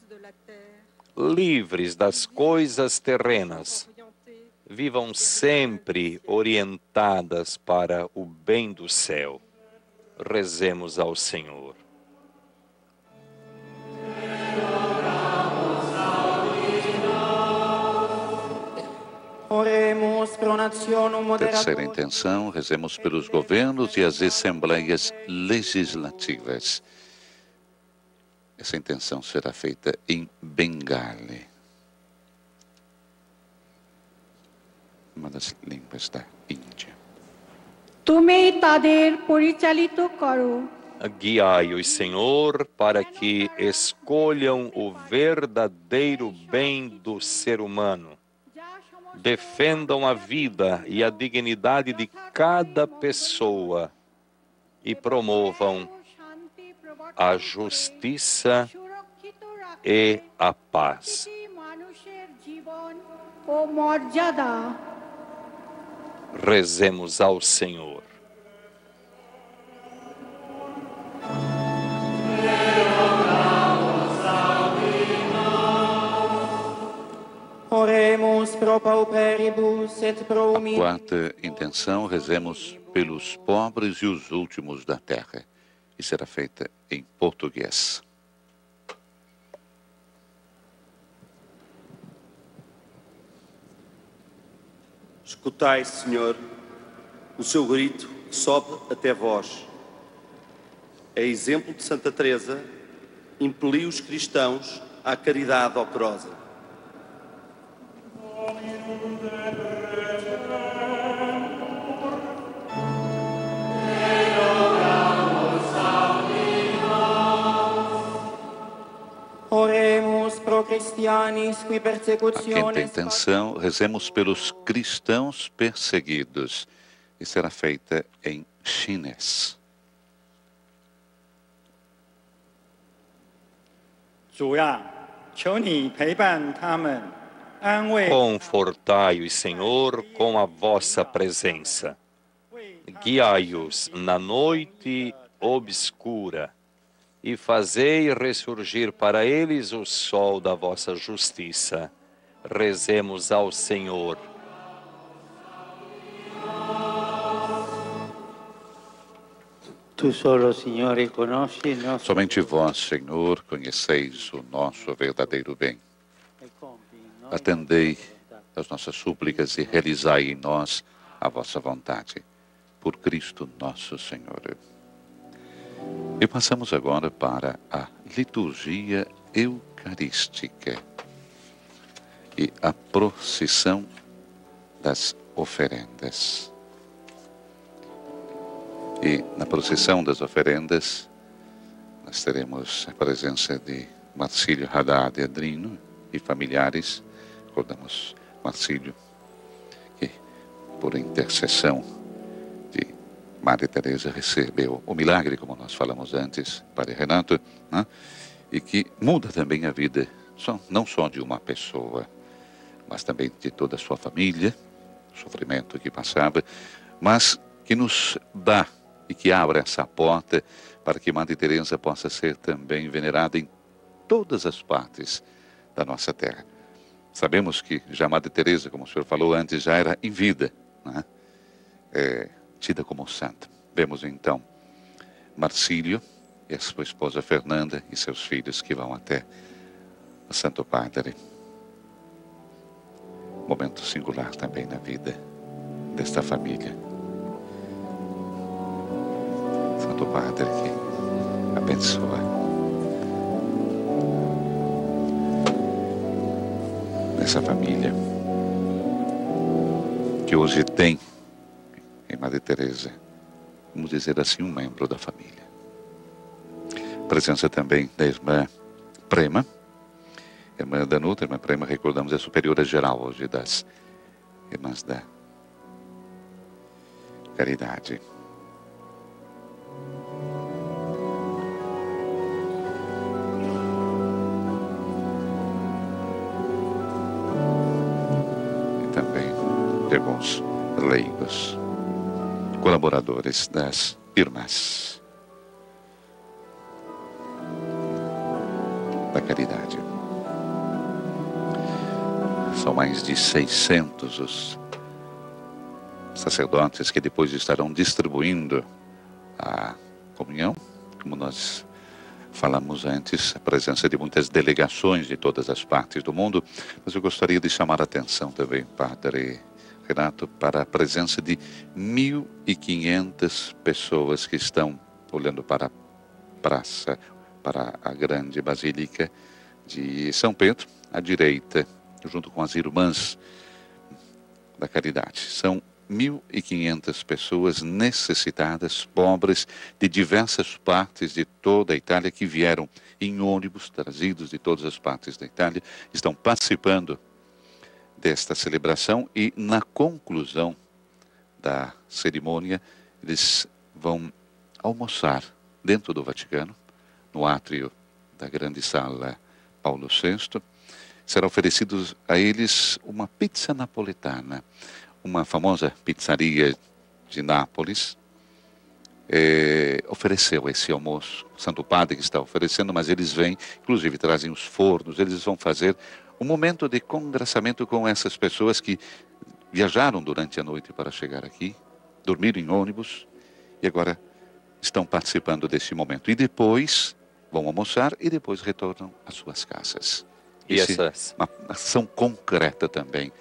Livres das coisas terrenas, vivam sempre orientadas para o bem do céu. Rezemos ao Senhor. Terceira intenção, rezemos pelos governos e as assembleias legislativas. Essa intenção será feita em Bengali, uma das línguas da Índia. তুমি তাদের পরিচালিত করো Guiai-os, Senhor, para que escolham o verdadeiro bem do ser humano. Defendam a vida e a dignidade de cada pessoa e promovam a justiça e a paz. Rezemos ao Senhor. A quarta intenção, rezemos pelos pobres e os últimos da terra. E será feita em português. Escutai, Senhor, o seu grito que sobe até vós. A exemplo de Santa Teresa, impeliu os cristãos à caridade operosa. A quinta intenção, rezemos pelos cristãos perseguidos. E será feita em chinês. 主呀，求你陪伴他们，安慰 Confortai-os, Senhor, com a vossa presença. Guiai-os na noite obscura e fazei ressurgir para eles o sol da vossa justiça. Rezemos ao Senhor. Tu solo, Signore, conosci il nostro Somente vós, Senhor, conheceis o nosso verdadeiro bem. Atendei às nossas súplicas e realizai em nós a vossa vontade. Por Cristo nosso Senhor. E passamos agora para a liturgia eucarística e a procissão das oferendas. E na procissão das oferendas, nós teremos a presença de Marcílio Haddad Adrino e familiares. Recordamos Marcílio, que por intercessão de Madre Teresa recebeu o milagre, como nós falamos antes, Padre Renato, né? E que muda também a vida, não só de uma pessoa, mas também de toda a sua família, o sofrimento que passava, mas que nos dá e que abre essa porta para que Madre Teresa possa ser também venerada em todas as partes da nossa terra. Sabemos que já Madre Teresa, como o senhor falou antes, já era em vida, né? Tida como santa. Vemos então Marcílio e a sua esposa Fernanda e seus filhos que vão até o Santo Padre. Momento singular também na vida desta família. Santo Padre que abençoa essa família que hoje tem em Madre Teresa, vamos dizer assim, um membro da família. Presença também da irmã Prema, irmã Danuta, irmã Prema, recordamos, é superiora geral hoje das irmãs da Caridade. De alguns leigos, colaboradores das irmãs da Caridade. São mais de 600 os sacerdotes que depois estarão distribuindo a comunhão, como nós falamos antes, a presença de muitas delegações de todas as partes do mundo, mas eu gostaria de chamar a atenção também, Padre Renato, para a presença de 1.500 pessoas que estão olhando para a praça, para a grande Basílica de São Pedro, à direita, junto com as irmãs da Caridade. São 1.500 pessoas necessitadas, pobres, de diversas partes de toda a Itália, que vieram em ônibus, trazidos de todas as partes da Itália, estão participando desta celebração e na conclusão da cerimônia eles vão almoçar dentro do Vaticano, no átrio da grande sala Paulo VI. Será oferecido a eles uma pizza napolitana, uma famosa pizzaria de Nápoles. Ofereceu esse almoço, o Santo Padre que está oferecendo, mas eles vêm, inclusive trazem os fornos, eles vão fazer um momento de congraçamento com essas pessoas que viajaram durante a noite para chegar aqui, dormiram em ônibus e agora estão participando desse momento. E depois vão almoçar e depois retornam às suas casas. E uma ação concreta também,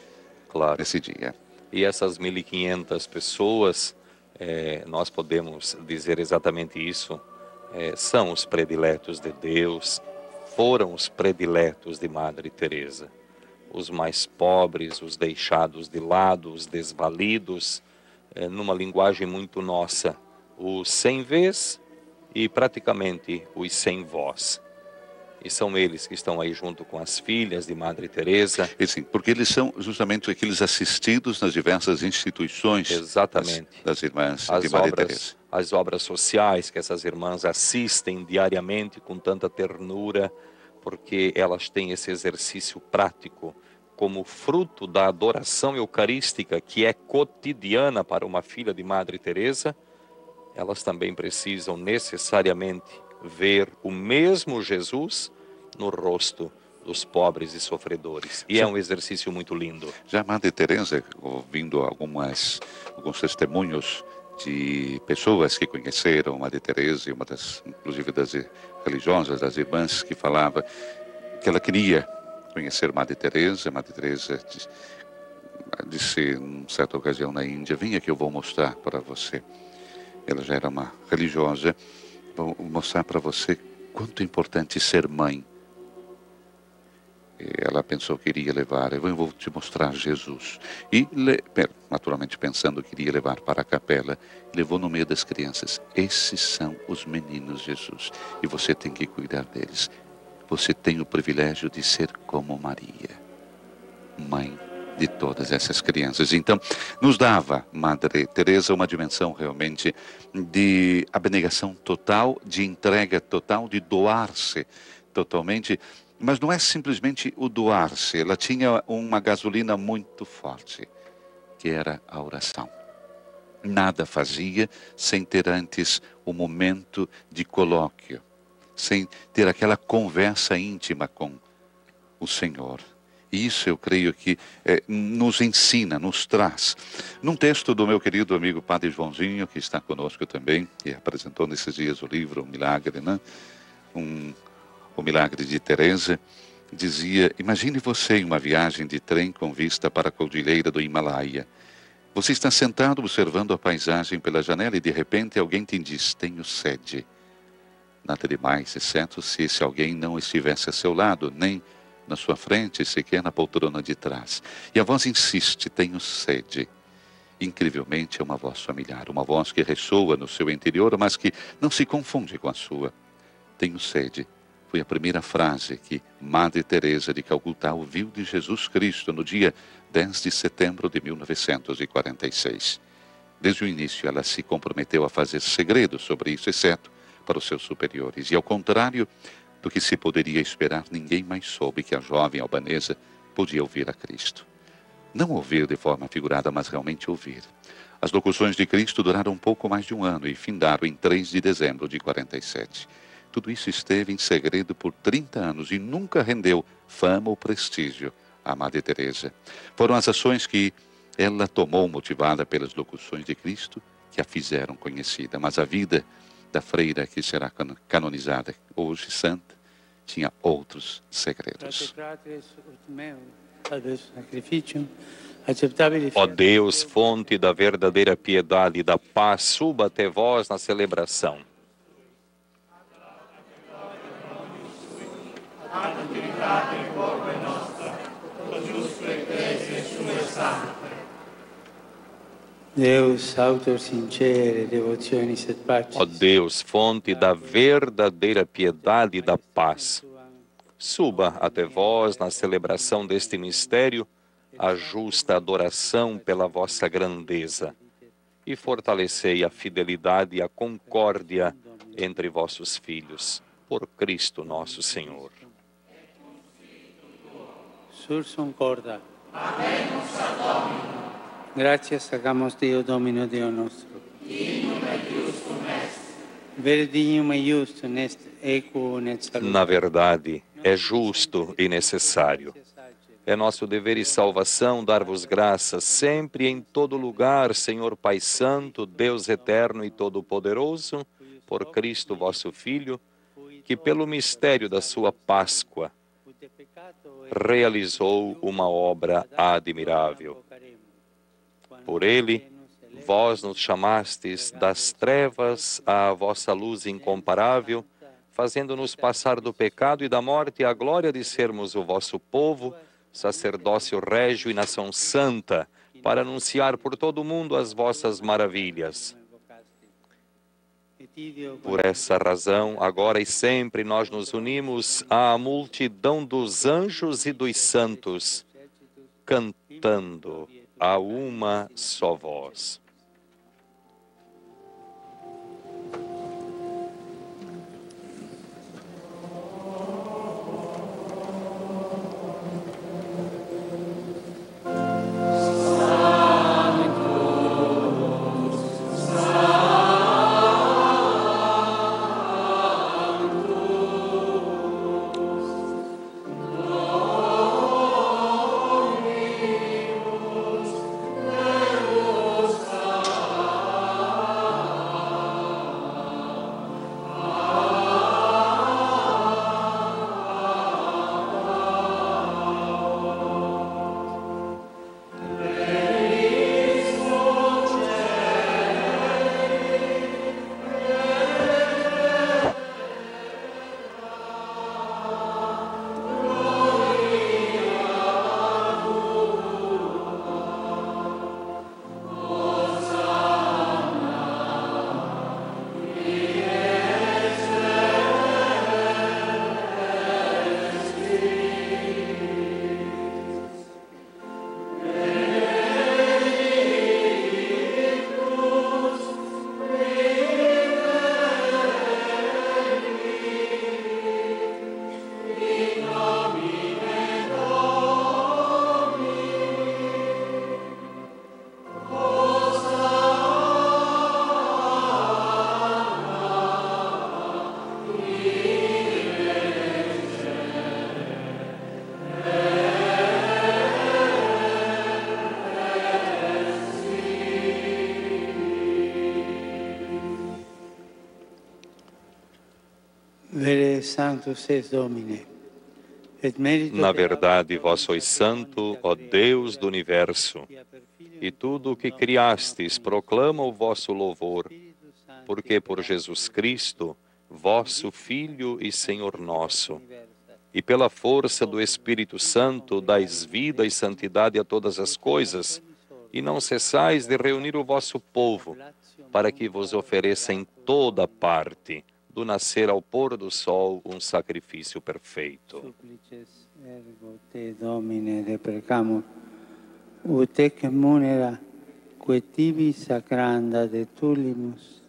claro, nesse dia. E essas 1.500 pessoas, nós podemos dizer exatamente isso, são os prediletos de Deus, foram os prediletos de Madre Teresa, os mais pobres, os deixados de lado, os desvalidos, numa linguagem muito nossa, os sem vez e praticamente os sem voz. E são eles que estão aí junto com as filhas de Madre Teresa. E sim, porque eles são justamente aqueles assistidos nas diversas instituições. Exatamente. Das irmãs de Madre Teresa. As obras sociais que essas irmãs assistem diariamente com tanta ternura, porque elas têm esse exercício prático como fruto da adoração eucarística que é cotidiana para uma filha de Madre Teresa. Elas também precisam necessariamente ver o mesmo Jesus no rosto dos pobres e sofredores. E é um exercício muito lindo. Já Madre Teresa, ouvindo alguns testemunhos de pessoas que conheceram Madre Teresa, e uma das, inclusive das religiosas, das irmãs, que falava que ela queria conhecer Madre Teresa. Madre Teresa disse, em certa ocasião na Índia, venha que eu vou mostrar para você. Ela já era uma religiosa. Vou mostrar para você quanto é importante ser mãe. E ela pensou que iria levar, eu vou te mostrar Jesus. E, naturalmente pensando que iria levar para a capela, levou no meio das crianças. Esses são os meninos Jesus. E você tem que cuidar deles. Você tem o privilégio de ser como Maria, mãe de todas essas crianças. Então, nos dava, Madre Teresa, uma dimensão realmente de abnegação total, de entrega total, de doar-se totalmente. Mas não é simplesmente o doar-se, ela tinha uma gasolina muito forte, que era a oração. Nada fazia sem ter antes o momento de colóquio, sem ter aquela conversa íntima com o Senhor. E isso eu creio que nos ensina, nos traz. Num texto do meu querido amigo Padre Joãozinho, que está conosco também, que apresentou nesses dias o livro, O Milagre, né? O Milagre de Teresa, dizia, imagine você em uma viagem de trem com vista para a cordilheira do Himalaia. Você está sentado observando a paisagem pela janela e de repente alguém te diz, tenho sede. Nada demais, exceto se esse alguém não estivesse a seu lado, nem na sua frente, sequer na poltrona de trás. E a voz insiste, tenho sede. Incrivelmente é uma voz familiar, uma voz que ressoa no seu interior, mas que não se confunde com a sua. Tenho sede. Foi a primeira frase que Madre Teresa de Calcutá ouviu de Jesus Cristo no dia 10 de setembro de 1946. Desde o início ela se comprometeu a fazer segredo sobre isso, exceto para os seus superiores. E ao contrário do que se poderia esperar, ninguém mais soube que a jovem albanesa podia ouvir a Cristo. Não ouvir de forma figurada, mas realmente ouvir. As locuções de Cristo duraram um pouco mais de um ano e findaram em 3 de dezembro de 47. Tudo isso esteve em segredo por 30 anos e nunca rendeu fama ou prestígio a Madre Teresa. Foram as ações que ela tomou motivada pelas locuções de Cristo que a fizeram conhecida. Mas a vida da freira que será canonizada hoje, santa, tinha outros segredos. Ó Deus, fonte da verdadeira piedade e da paz, suba até vós na celebração. Deus, autor sincere, devotionis et pacis. Ó Deus, fonte da verdadeira piedade e da paz, suba até vós na celebração deste mistério a justa adoração pela vossa grandeza e fortalecei a fidelidade e a concórdia entre vossos filhos, por Cristo nosso Senhor. Sursum corda. Abemus ad Dominum. Gratias hagamos Deo Domino Deo nostro. Dignum et justum est. Vere dignum et justum est equum et salutem. Na verdade, é justo e necessário. É nosso dever e salvação dar-vos graças sempre e em todo lugar, Senhor Pai Santo, Deus eterno e todo-poderoso, por Cristo vosso Filho, que pelo mistério da sua Páscoa realizou uma obra admirável. Por ele, vós nos chamastes das trevas à vossa luz incomparável, fazendo-nos passar do pecado e da morte à glória de sermos o vosso povo, sacerdócio régio e nação santa, para anunciar por todo o mundo as vossas maravilhas. Por essa razão, agora e sempre, nós nos unimos à multidão dos anjos e dos santos, cantando a uma só voz. sanctus es Domine. Na verdade, vós sois santo, ó Deus do universo, e tudo o que criastes proclama o vosso louvor, porque por Jesus Cristo, vosso Filho e Senhor nosso, e pela força do Espírito Santo dais vida e santidade a todas as coisas, e não cessais de reunir o vosso povo, para que vos ofereça em toda parte, do nascer ao pôr do sol, um sacrifício perfeito. Supplices ergo te, Domine, deprecamur, ut ec munera, que tibi sacranda de tullimus,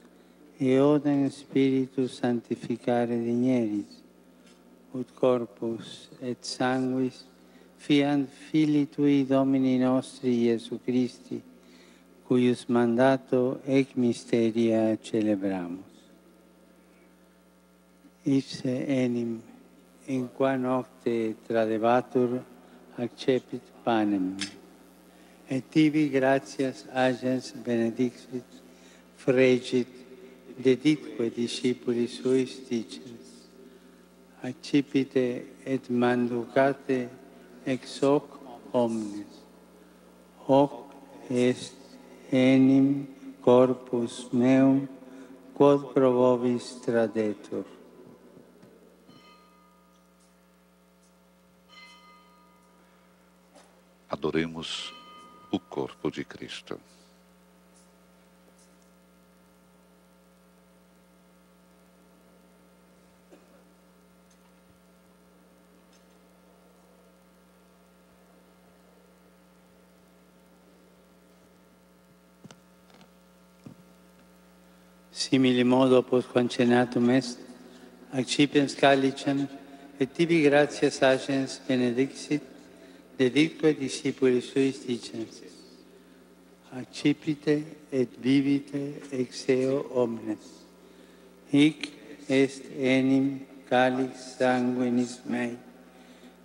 e odem Spiritus sanctificare digneris, ut corpus et sanguis fiant Filii Tui Domini nostri Iesu Christi, cuius mandato ec mysteria celebramus. Ipse enim, in qua nocte tradebatur, accepit panem, et tibi gratias agens benedixit, fregit, deditque discipulis suis dicens, accipite et manducate ex hoc omnes, hoc est enim corpus meum, quod pro vobis tradetur. Adoremos o corpo de Cristo. Simili modo postquam cenatum est, accipiens calicem, et tibi gratias agens benedixit, deditque discipulis suis dicens, accipite et vivite ex eo omnes. Hic est enim calix sanguinis mei,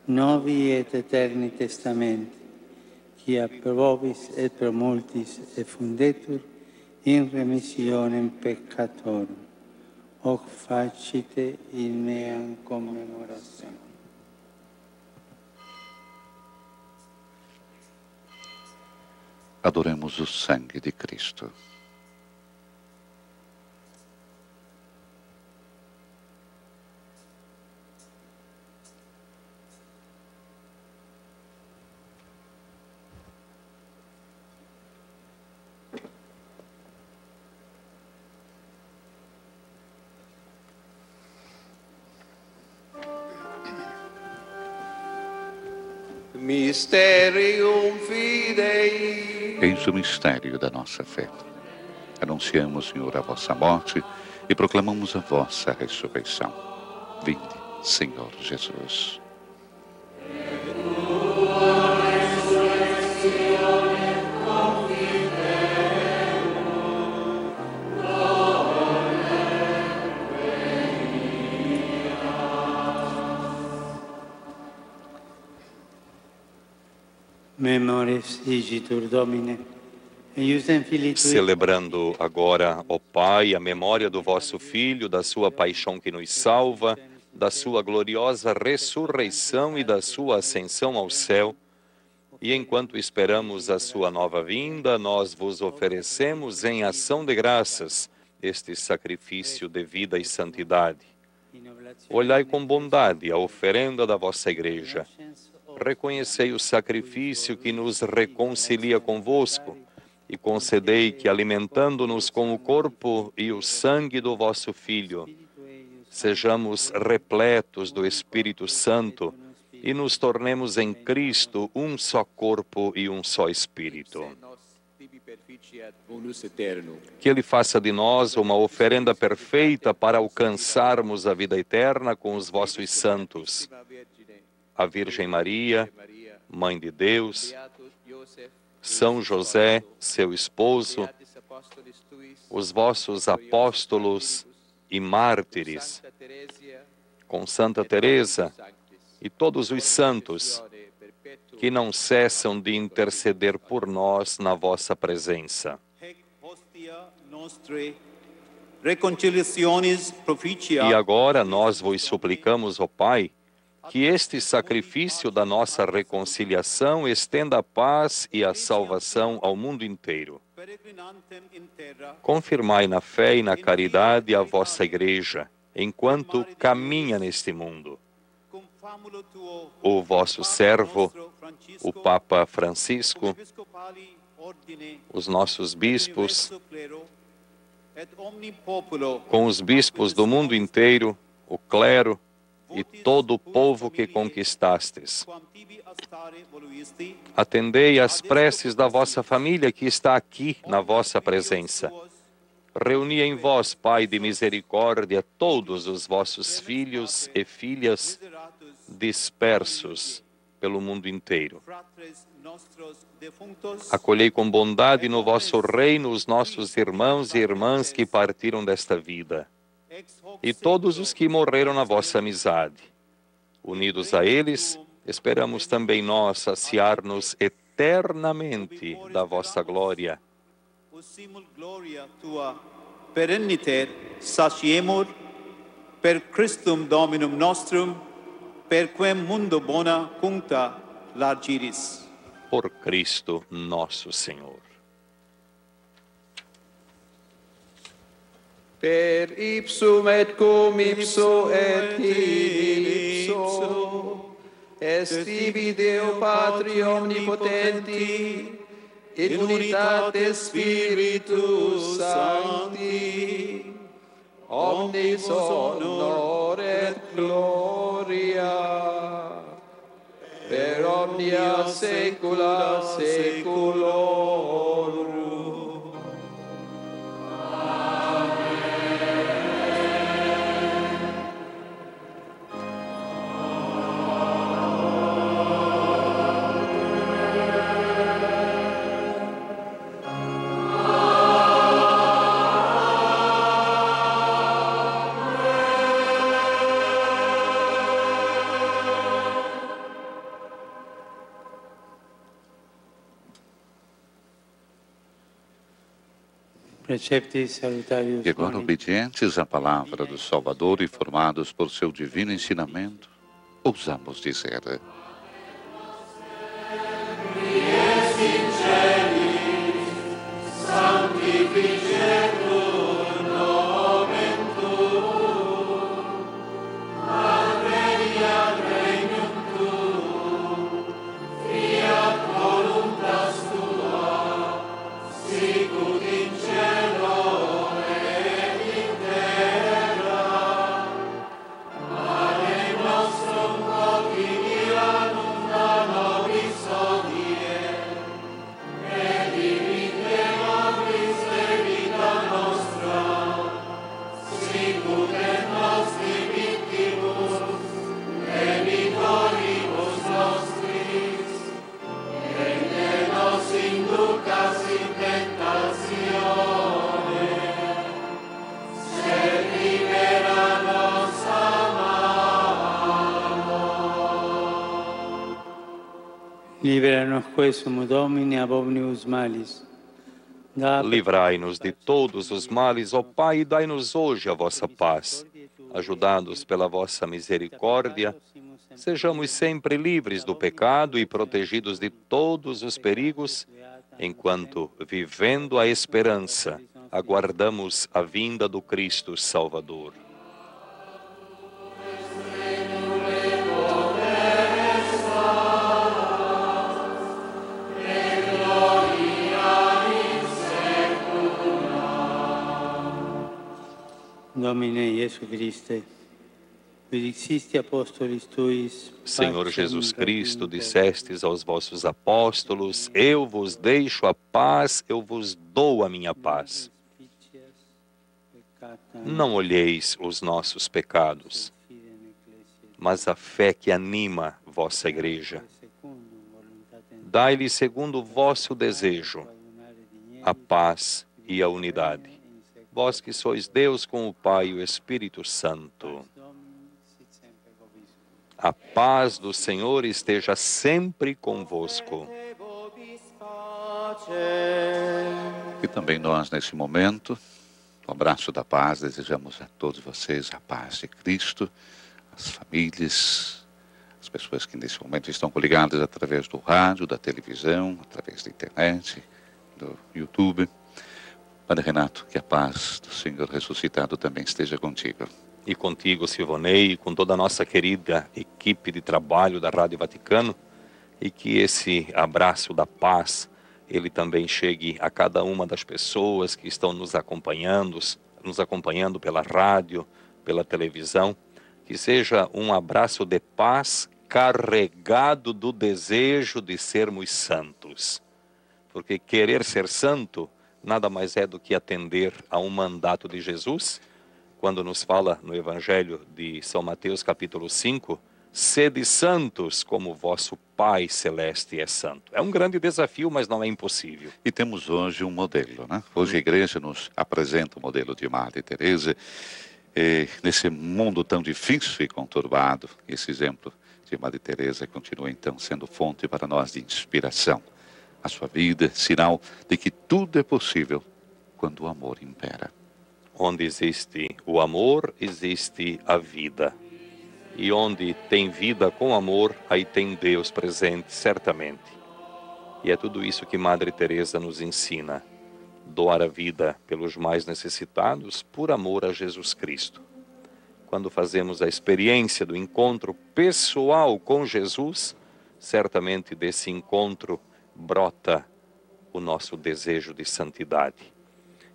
novi et eterni testamenti, quia pro vobis et pro multis effundetur in remissionem peccatorum. Hoc facite in meam commemorationem. Adoremos o sangue de Cristo. Mysterium Fidei. Eis o mistério da nossa fé. Anunciamos, Senhor, a vossa morte e proclamamos a vossa ressurreição. Vinde, Senhor Jesus. Memoris digitur Domine, eiusdem Filii Tui. Celebrando agora, ó Pai, a memória do vosso Filho, da sua paixão que nos salva, da sua gloriosa ressurreição e da sua ascensão ao céu, e enquanto esperamos a sua nova vinda, nós vos oferecemos em ação de graças este sacrifício de vida e santidade. Olhai com bondade a oferenda da vossa Igreja. Reconhecei o sacrifício que nos reconcilia convosco e concedei que, alimentando-nos com o corpo e o sangue do vosso Filho, sejamos repletos do Espírito Santo e nos tornemos em Cristo um só corpo e um só Espírito. Que Ele faça de nós uma oferenda perfeita para alcançarmos a vida eterna com os vossos santos. A Virgem Maria, Mãe de Deus, São José, seu esposo, os vossos apóstolos e mártires, com Santa Teresa e todos os santos que não cessam de interceder por nós na vossa presença. reconciliationis propitia. E agora nós vos suplicamos, ó Pai, que este sacrifício da nossa reconciliação estenda a paz e a salvação ao mundo inteiro. Confirmai na fé e na caridade a vossa Igreja, enquanto caminha neste mundo. O vosso servo, o Papa Francisco, os nossos bispos, com os bispos do mundo inteiro, o clero e todo o povo que conquistastes. Atendei às preces da vossa família que está aqui na vossa presença. Reuni em vós, Pai de misericórdia, todos os vossos filhos e filhas dispersos pelo mundo inteiro. Acolhei com bondade no vosso reino os nossos irmãos e irmãs que partiram desta vida, e todos os que morreram na vossa amizade. Unidos a eles, esperamos também nós saciar-nos eternamente da vossa glória. Perenniter saciemur per Christum Dominum nostrum, per quem mundo bona cuncta largiris. Por Cristo nosso Senhor. Per ipsum et cum ipso et in ipso, estibi Deo Patri omnipotenti, in unitate Spiritus Sancti, omnis honor et gloria, per omnia saecula saeculorum. E agora, obedientes à palavra do Salvador e formados por seu divino ensinamento, ousamos dizer: Livrai-nos de todos os males, ó Pai, e dai-nos hoje a vossa paz. Ajudados pela vossa misericórdia, sejamos sempre livres do pecado e protegidos de todos os perigos, enquanto, vivendo a esperança, aguardamos a vinda do Cristo Salvador. Senhor Jesus Cristo, dissestes aos vossos apóstolos: eu vos deixo a paz, eu vos dou a minha paz. Não olheis os nossos pecados, mas a fé que anima vossa Igreja. Dai-lhe segundo o vosso desejo a paz e a unidade. Vós que sois Deus com o Pai e o Espírito Santo. A paz do Senhor esteja sempre convosco. E também nós, nesse momento, no abraço da paz, desejamos a todos vocês a paz de Cristo, as famílias, as pessoas que nesse momento estão coligadas através do rádio, da televisão, através da internet, do YouTube. Padre Renato, que a paz do Senhor ressuscitado também esteja contigo. E contigo, Silvonei, e com toda a nossa querida equipe de trabalho da Rádio Vaticano, e que esse abraço da paz, ele também chegue a cada uma das pessoas que estão nos acompanhando pela rádio, pela televisão, que seja um abraço de paz carregado do desejo de sermos santos. Porque querer ser santo nada mais é do que atender a um mandato de Jesus, quando nos fala no Evangelho de São Mateus capítulo 5, sede santos como vosso Pai Celeste é santo. É um grande desafio, mas não é impossível. E temos hoje um modelo, né? Hoje a igreja nos apresenta o modelo de Madre Teresa. Nesse mundo tão difícil e conturbado, esse exemplo de Madre Teresa continua então sendo fonte para nós de inspiração. A sua vida, sinal de que tudo é possível quando o amor impera. Onde existe o amor, existe a vida. E onde tem vida com amor, aí tem Deus presente, certamente. E é tudo isso que Madre Teresa nos ensina. Doar a vida pelos mais necessitados por amor a Jesus Cristo. Quando fazemos a experiência do encontro pessoal com Jesus, certamente desse encontro brota o nosso desejo de santidade.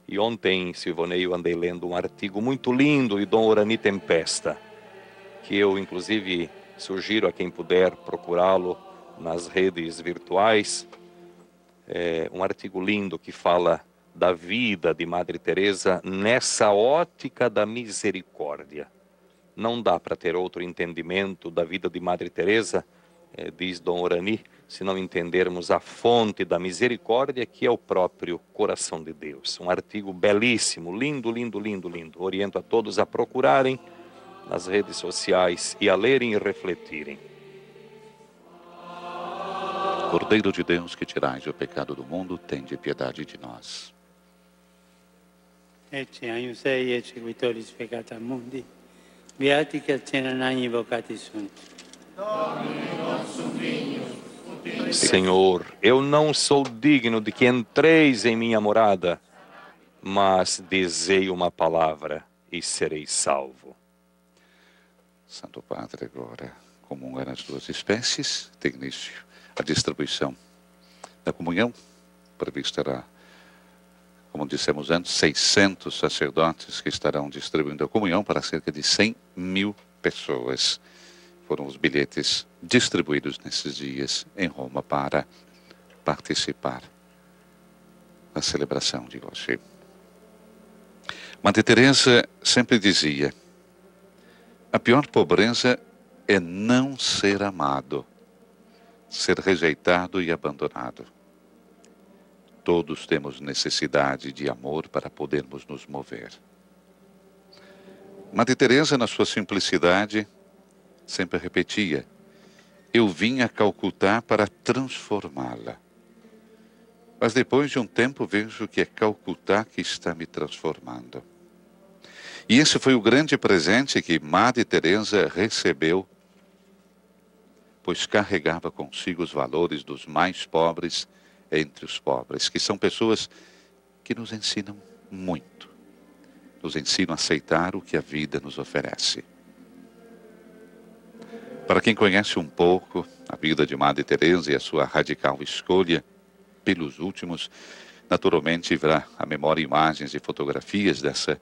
E ontem, Silvonei, eu andei lendo um artigo muito lindo de Dom Orani Tempesta, que eu, inclusive, sugiro a quem puder procurá-lo nas redes virtuais. É um artigo lindo que fala da vida de Madre Teresa nessa ótica da misericórdia. Não dá para ter outro entendimento da vida de Madre Teresa, diz Dom Orani, se não entendermos a fonte da misericórdia, que é o próprio coração de Deus. Um artigo belíssimo, lindo, lindo, lindo, lindo. Oriento a todos a procurarem nas redes sociais e a lerem e refletirem. Cordeiro de Deus, que tirais o pecado do mundo, tende piedade de nós. Ecce aiusei e seguitoris peccata mundi, beati che accenanai invocati sunt. Senhor, eu não sou digno de que entreis em minha morada, mas dizei uma palavra e serei salvo. Santo Padre, agora comunga nas duas espécies, tem início a distribuição da comunhão. Prevista era, como dissemos antes, 600 sacerdotes que estarão distribuindo a comunhão para cerca de 100 mil pessoas. Foram os bilhetes distribuídos nesses dias em Roma para participar da celebração de hoje. Madre Teresa sempre dizia: a pior pobreza é não ser amado, ser rejeitado e abandonado. Todos temos necessidade de amor para podermos nos mover. Madre Teresa, na sua simplicidade, sempre repetia: eu vim a Calcutá para transformá-la. Mas depois de um tempo vejo que é Calcutá que está me transformando. E esse foi o grande presente que Madre Teresa recebeu, pois carregava consigo os valores dos mais pobres entre os pobres, que são pessoas que nos ensinam muito, nos ensinam a aceitar o que a vida nos oferece. Para quem conhece um pouco a vida de Madre Teresa e a sua radical escolha pelos últimos, naturalmente verá à memória imagens e fotografias dessa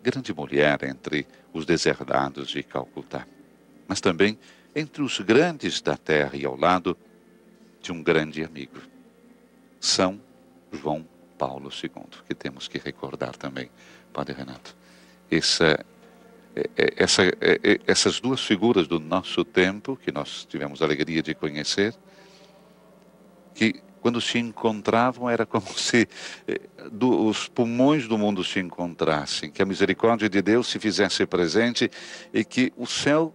grande mulher entre os deserdados de Calcutá, mas também entre os grandes da terra e ao lado de um grande amigo, São João Paulo II, que temos que recordar também, Padre Renato. Essas duas figuras do nosso tempo, que nós tivemos a alegria de conhecer, que quando se encontravam era como se os pulmões do mundo se encontrassem, que a misericórdia de Deus se fizesse presente e que o céu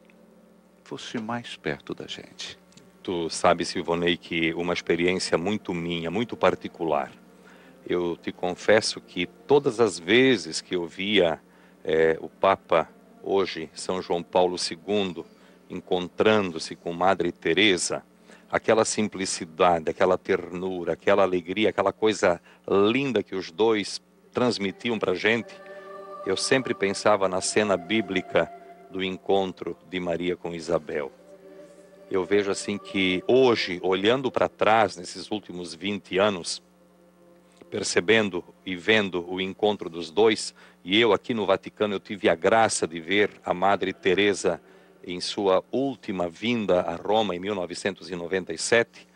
fosse mais perto da gente. Tu sabes, Silvonei, que uma experiência muito minha, muito particular, Eu te confesso que todas as vezes que eu via o Papa, hoje São João Paulo II, encontrando-se com Madre Teresa, aquela simplicidade, aquela ternura, aquela alegria, aquela coisa linda que os dois transmitiam para a gente, eu sempre pensava na cena bíblica do encontro de Maria com Isabel. Eu vejo assim que hoje, olhando para trás, nesses últimos 20 anos, percebendo e vendo o encontro dos dois, e eu aqui no Vaticano, eu tive a graça de ver a Madre Teresa em sua última vinda a Roma em 1997,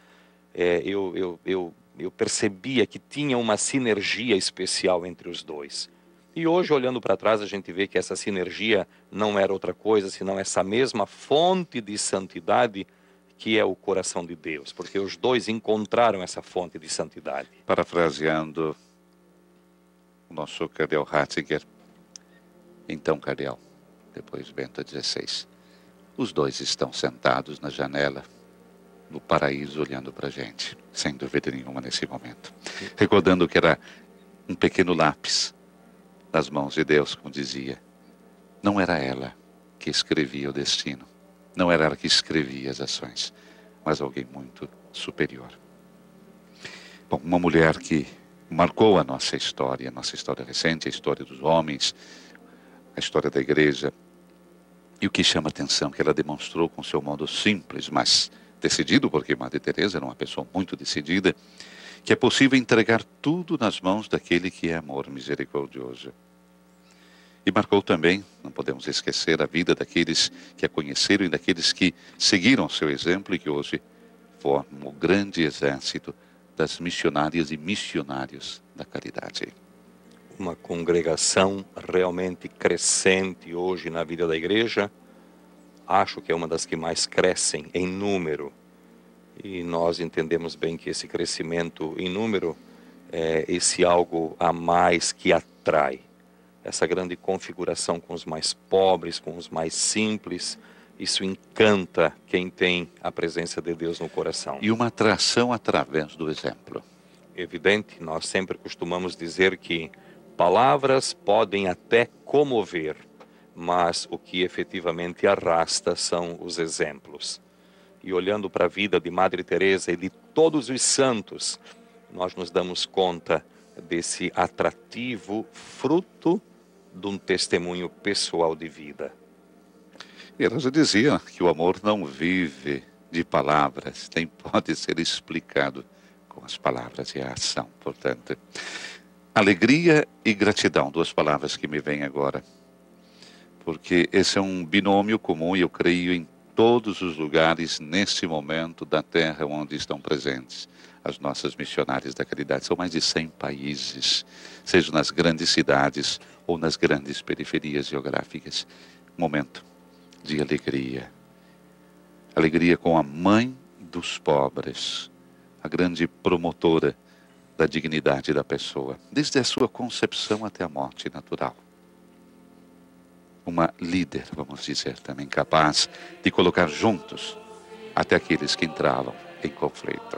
eu percebia que tinha uma sinergia especial entre os dois. E hoje, olhando para trás, a gente vê que essa sinergia não era outra coisa, senão essa mesma fonte de santidade que é o coração de Deus, porque os dois encontraram essa fonte de santidade. Parafraseando o nosso cardeal Ratzinger, então cardeal, depois Bento XVI, os dois estão sentados na janela do paraíso olhando para a gente, sem dúvida nenhuma nesse momento. Recordando que era um pequeno lápis nas mãos de Deus, como dizia. Não era ela que escrevia o destino, não era ela que escrevia as ações, mas alguém muito superior. Bom, uma mulher que marcou a nossa história recente, a história dos homens, a história da igreja. E o que chama a atenção, que ela demonstrou com seu modo simples, mas decidido, porque Madre Teresa era uma pessoa muito decidida, que é possível entregar tudo nas mãos daquele que é amor misericordioso. E marcou também, não podemos esquecer, a vida daqueles que a conheceram e daqueles que seguiram seu exemplo e que hoje formam o grande exército das missionárias e missionários da caridade. Uma congregação realmente crescente hoje na vida da igreja. Acho que é uma das que mais crescem em número. E nós entendemos bem que esse crescimento em número é esse algo a mais que atrai. Essa grande configuração com os mais pobres, com os mais simples, isso encanta quem tem a presença de Deus no coração. E uma atração através do exemplo. Evidente, nós sempre costumamos dizer que palavras podem até comover, mas o que efetivamente arrasta são os exemplos. E olhando para a vida de Madre Teresa e de todos os santos, nós nos damos conta desse atrativo fruto de um testemunho pessoal de vida. E ela já dizia que o amor não vive de palavras, nem pode ser explicado com as palavras e a ação. Portanto, alegria e gratidão, duas palavras que me vêm agora. Porque esse é um binômio comum e eu creio em todos os lugares neste momento da terra onde estão presentes as nossas missionárias da caridade. São mais de 100 países, seja nas grandes cidades ou nas grandes periferias geográficas. Momento de alegria. Alegria com a mãe dos pobres, a grande promotora da dignidade da pessoa, desde a sua concepção até a morte natural. Uma líder, vamos dizer, também capaz de colocar juntos até aqueles que entravam em conflito.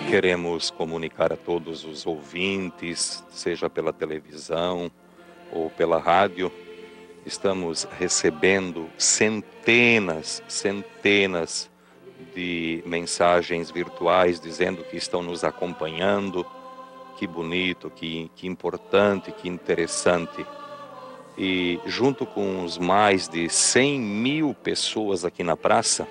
Queremos comunicar a todos os ouvintes, seja pela televisão, ou pela rádio, estamos recebendo centenas de mensagens virtuais dizendo que estão nos acompanhando. Que bonito, que importante, que interessante. E junto com os mais de 100 mil pessoas aqui na praça,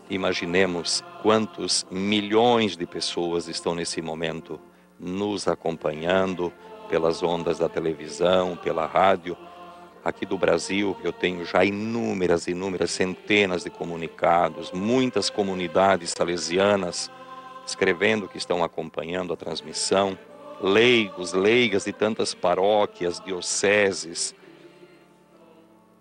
imaginemos quantos milhões de pessoas estão nesse momento nos acompanhando pelas ondas da televisão, pela rádio. Aqui do Brasil eu tenho já inúmeras, centenas de comunicados, muitas comunidades salesianas escrevendo que estão acompanhando a transmissão, leigos, leigas de tantas paróquias, dioceses,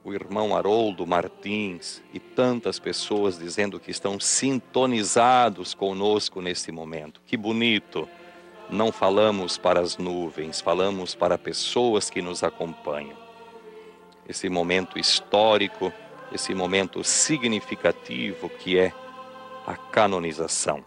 o irmão Haroldo Martins e tantas pessoas dizendo que estão sintonizados conosco neste momento. Que bonito! Não falamos para as nuvens, falamos para pessoas que nos acompanham. Esse momento histórico, esse momento significativo que é a canonização,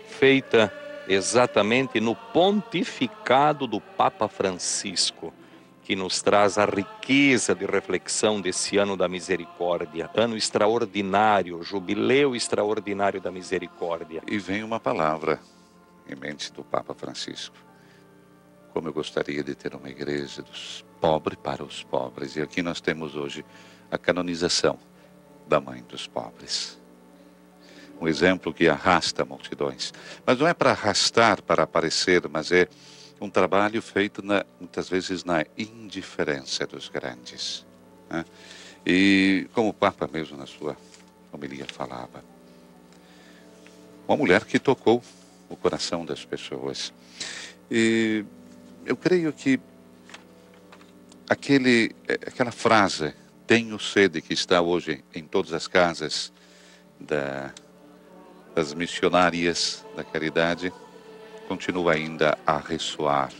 feita exatamente no pontificado do Papa Francisco, que nos traz a riqueza de reflexão desse ano da misericórdia, ano extraordinário, jubileu extraordinário da misericórdia. E vem uma palavra em mente do Papa Francisco: como eu gostaria de ter uma igreja dos pobres para os pobres. E aqui nós temos hoje a canonização da Mãe dos Pobres. Um exemplo que arrasta multidões. Mas não é para arrastar, para aparecer, mas é um trabalho feito muitas vezes na indiferença dos grandes, né? E como o Papa mesmo na sua homilia falava, uma mulher que tocou o coração das pessoas. E eu creio que aquela frase, tenho sede, que está hoje em todas as casas das missionárias da caridade, continua ainda a ressoar,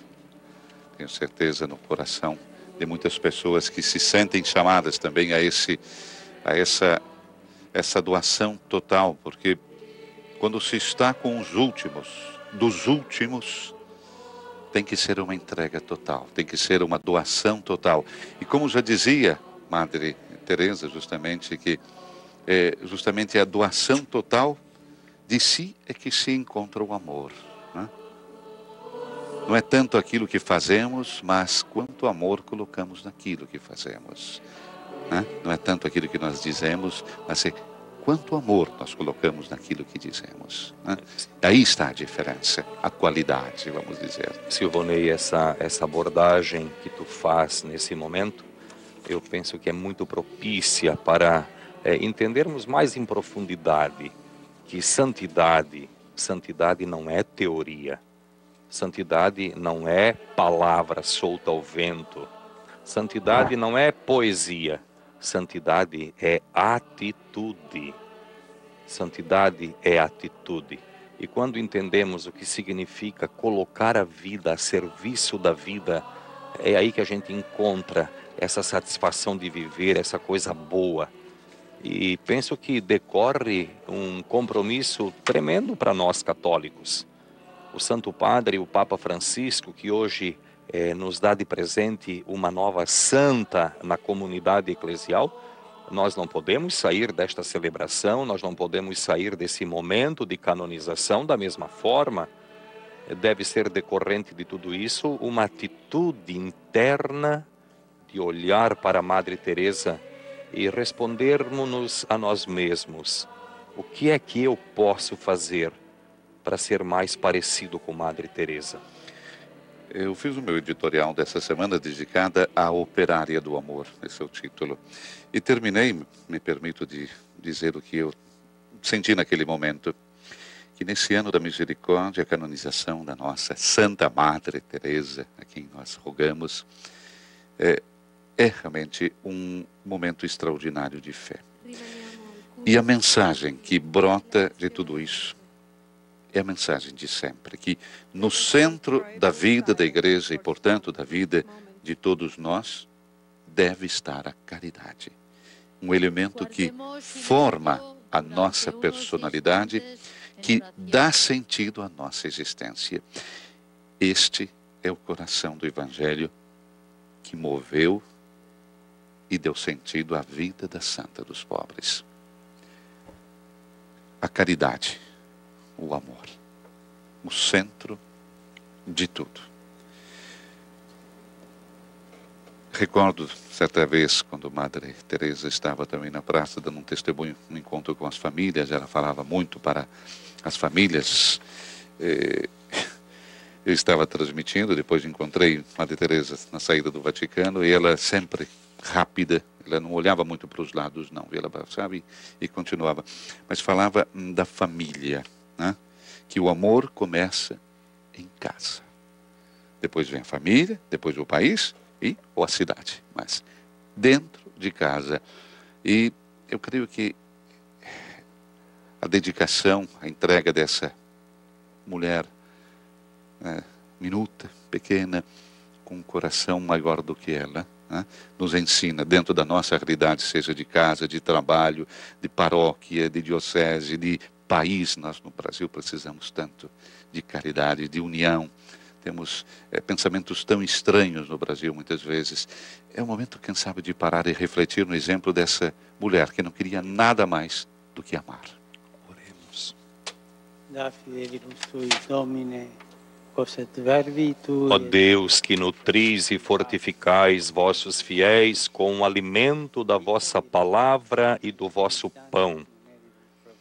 tenho certeza, no coração de muitas pessoas que se sentem chamadas também a essa doação total, porque quando se está com os últimos, dos últimos, tem que ser uma entrega total, tem que ser uma doação total. E como já dizia Madre Teresa, justamente, que justamente a doação total de si é que se encontra o amor, né? Não é tanto aquilo que fazemos, mas quanto amor colocamos naquilo que fazemos, né? Não é tanto aquilo que nós dizemos, mas é quanto amor nós colocamos naquilo que dizemos, né? Aí está a diferença, a qualidade, vamos dizer. Silvonei, essa abordagem que tu faz nesse momento, eu penso que é muito propícia para entendermos mais em profundidade que santidade não é teoria, santidade não é palavra solta ao vento, santidade não é poesia, santidade é atitude. Santidade é atitude. E quando entendemos o que significa colocar a vida a serviço da vida, é aí que a gente encontra essa satisfação de viver, essa coisa boa. E penso que decorre um compromisso tremendo para nós católicos. O Santo Padre, o Papa Francisco, que hoje nos dá de presente uma nova santa na comunidade eclesial, nós não podemos sair desta celebração, nós não podemos sair desse momento de canonização da mesma forma. Deve ser decorrente de tudo isso uma atitude interna de olhar para a Madre Teresa e respondermos a nós mesmos: o que é que eu posso fazer para ser mais parecido com Madre Teresa? Eu fiz o meu editorial dessa semana dedicada à Operária do Amor, esse é o título. E terminei, me permito de dizer o que eu senti naquele momento, que nesse ano da misericórdia, a canonização da nossa Santa Madre Teresa, a quem nós rogamos, é realmente um momento extraordinário de fé. E a mensagem que brota de tudo isso é a mensagem de sempre, que no centro da vida da igreja e, portanto, da vida de todos nós, deve estar a caridade. Um elemento que forma a nossa personalidade, que dá sentido à nossa existência. Este é o coração do Evangelho que moveu e deu sentido à vida da Santa dos Pobres. A caridade, o amor, o centro de tudo. Recordo certa vez, quando Madre Teresa estava também na praça dando um testemunho, um encontro com as famílias, ela falava muito para as famílias. Eu estava transmitindo, depois encontrei Madre Teresa na saída do Vaticano, e ela sempre rápida, ela não olhava muito para os lados, não, ela, sabe, e continuava. Mas falava da família, né? Que o amor começa em casa. Depois vem a família, depois o país ou a cidade, mas dentro de casa. E eu creio que a dedicação, a entrega dessa mulher minuta, pequena, com um coração maior do que ela, né, nos ensina dentro da nossa realidade, seja de casa, de trabalho, de paróquia, de diocese, de país. Nós no Brasil precisamos tanto de caridade, de união. Temos pensamentos tão estranhos no Brasil muitas vezes. É o momento, quem sabe, de parar e refletir no exemplo dessa mulher que não queria nada mais do que amar. Oremos. Ó Deus, que nutris e fortificais vossos fiéis com o alimento da vossa palavra e do vosso pão,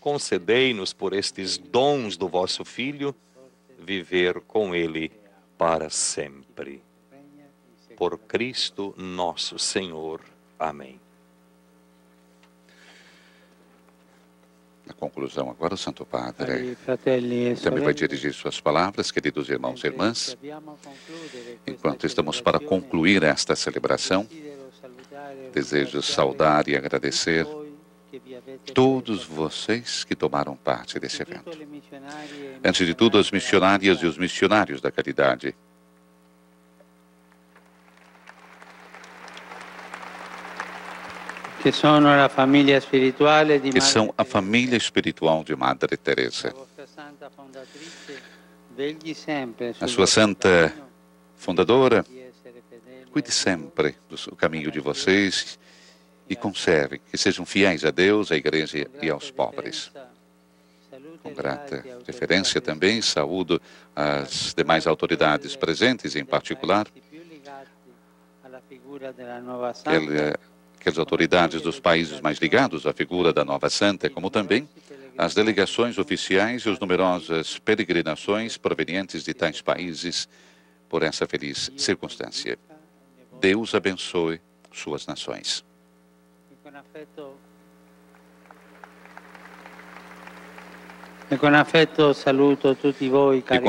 concedei-nos por estes dons do vosso Filho, viver com ele para sempre. Por Cristo nosso Senhor. Amém. Na conclusão agora, o Santo Padre também vai dirigir suas palavras, queridos irmãos e irmãs. Enquanto estamos para concluir esta celebração, desejo saudar e agradecer todos vocês que tomaram parte desse evento. Antes de tudo, as missionárias e os missionários da caridade. Que são a família espiritual de Madre Teresa. A sua santa fundadora, cuide sempre do caminho de vocês e conserve que sejam fiéis a Deus, à Igreja e aos pobres. Com grata referência também, saúdo as demais autoridades presentes, em particular as autoridades dos países mais ligados à figura da nova santa, como também as delegações oficiais e as numerosas peregrinações provenientes de tais países por essa feliz circunstância. Deus abençoe suas nações. E com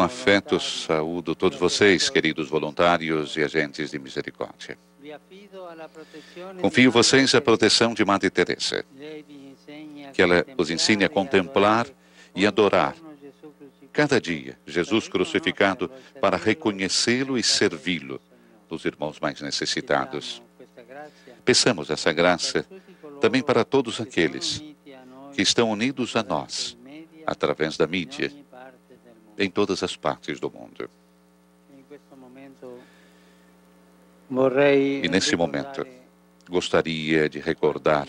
afeto saúdo todos vocês, queridos voluntários e agentes de misericórdia. Confio vocês à proteção de Madre Teresa, que ela os ensine a contemplar e adorar cada dia Jesus crucificado para reconhecê-lo e servi-lo nos irmãos mais necessitados. Peçamos essa graça também para todos aqueles que estão unidos a nós através da mídia em todas as partes do mundo. E nesse momento, gostaria de recordar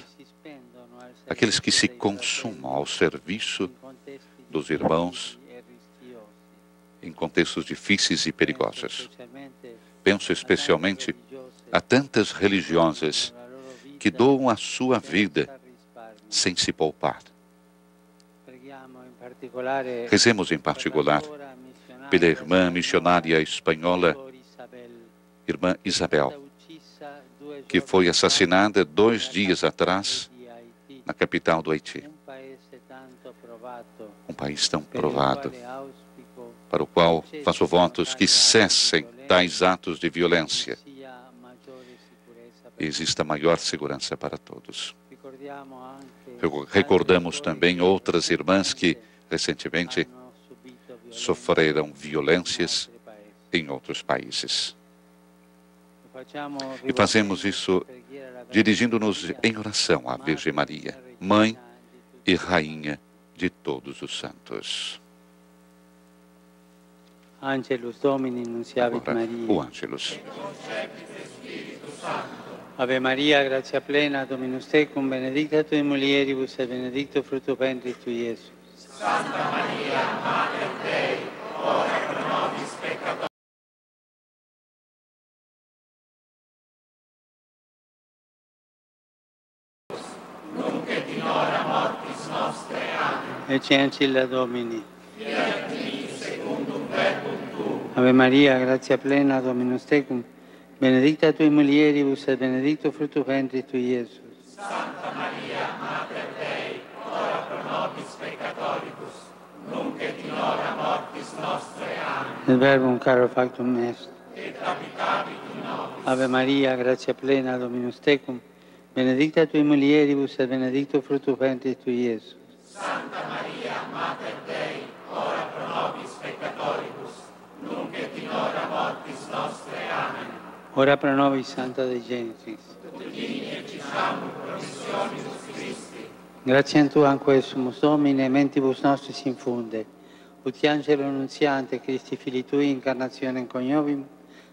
aqueles que se consumam ao serviço dos irmãos em contextos difíceis e perigosos. Penso especialmente a tantas religiosas que doam a sua vida sem se poupar. Rezemos em particular pela irmã missionária espanhola, irmã Isabel, que foi assassinada 2 dias atrás na capital do Haiti. Um país tão provado, para o qual faço votos que cessem tais atos de violência e exista maior segurança para todos. Recordamos também outras irmãs que recentemente sofreram violências em outros países. E fazemos isso dirigindo-nos em oração à Virgem Maria, Mãe e Rainha de todos os santos. Angelus Domini, nunciavit Agora, Maria. o Angelus. Ave Maria, grazia plena, Dominus tecum, benedicta tui mulieribus et benedictus fructus ventris tui, Iesus. Santa Maria, Mater Dei, ora pro nobis peccatoribus, nunc et in hora mortis nostre. Amen. Ecce ancilla Domini. Fiat mi secundum verbum tuum. Ave Maria, grazia plena, Dominus tecum, benedicta tui mulieribus et benedictus fructus ventris tui, Iesus. Santa Maria, Mater Dei, ora pro nobis peccatoribus, nunc et in hora mortis nostre. Amen. Il verbum caro factum est. Et habitavit in nobis. Ave Maria, grazia plena, Dominus tecum, benedicta tui mulieribus et benedictus fructus ventris tui, Iesus. Santa Maria, Mater Dei, ora pro nobis peccatoribus, nunc et in hora mortis nostre. Amen. Ora pro nobis, Santa Dei Genitrix. Udini et diciamo promissionibus Christi. Grazie a Tu, anque sumus Domine, mentibus nostris infunde. Ut angelo annunziante, Christi Fili Tui, incarnationem coniovim,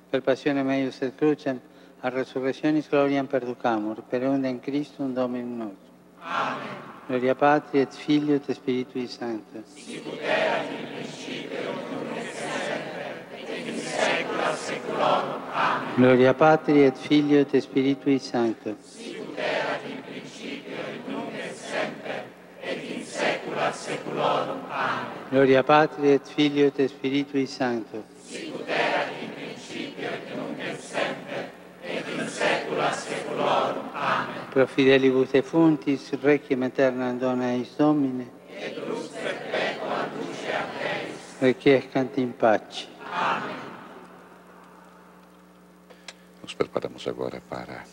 per passione meius et crucem, a resurrectionis gloriam perducamur, per undem Christum Dominum nostrum. Amen. Gloria Patri et Filio et Spiritui Sancto. Sicut erat in principio, nunc et semper, et in saecula saeculorum. Amen. Gloria Patri et Filio et Spiritui Sancto. Sicut erat in principio, nunc et semper, et in saecula saeculorum. Amen. Gloria Patri et Filio et Spiritui Sancto. Sicut erat in principio, nunc et semper, et in saecula saeculorum. Amen. Pro fidelibus defunctis, requiem aeternam dona eis Domine. Et lux perpetua luce a Deis. Requiescant in pace. Amém. Nos preparamos agora para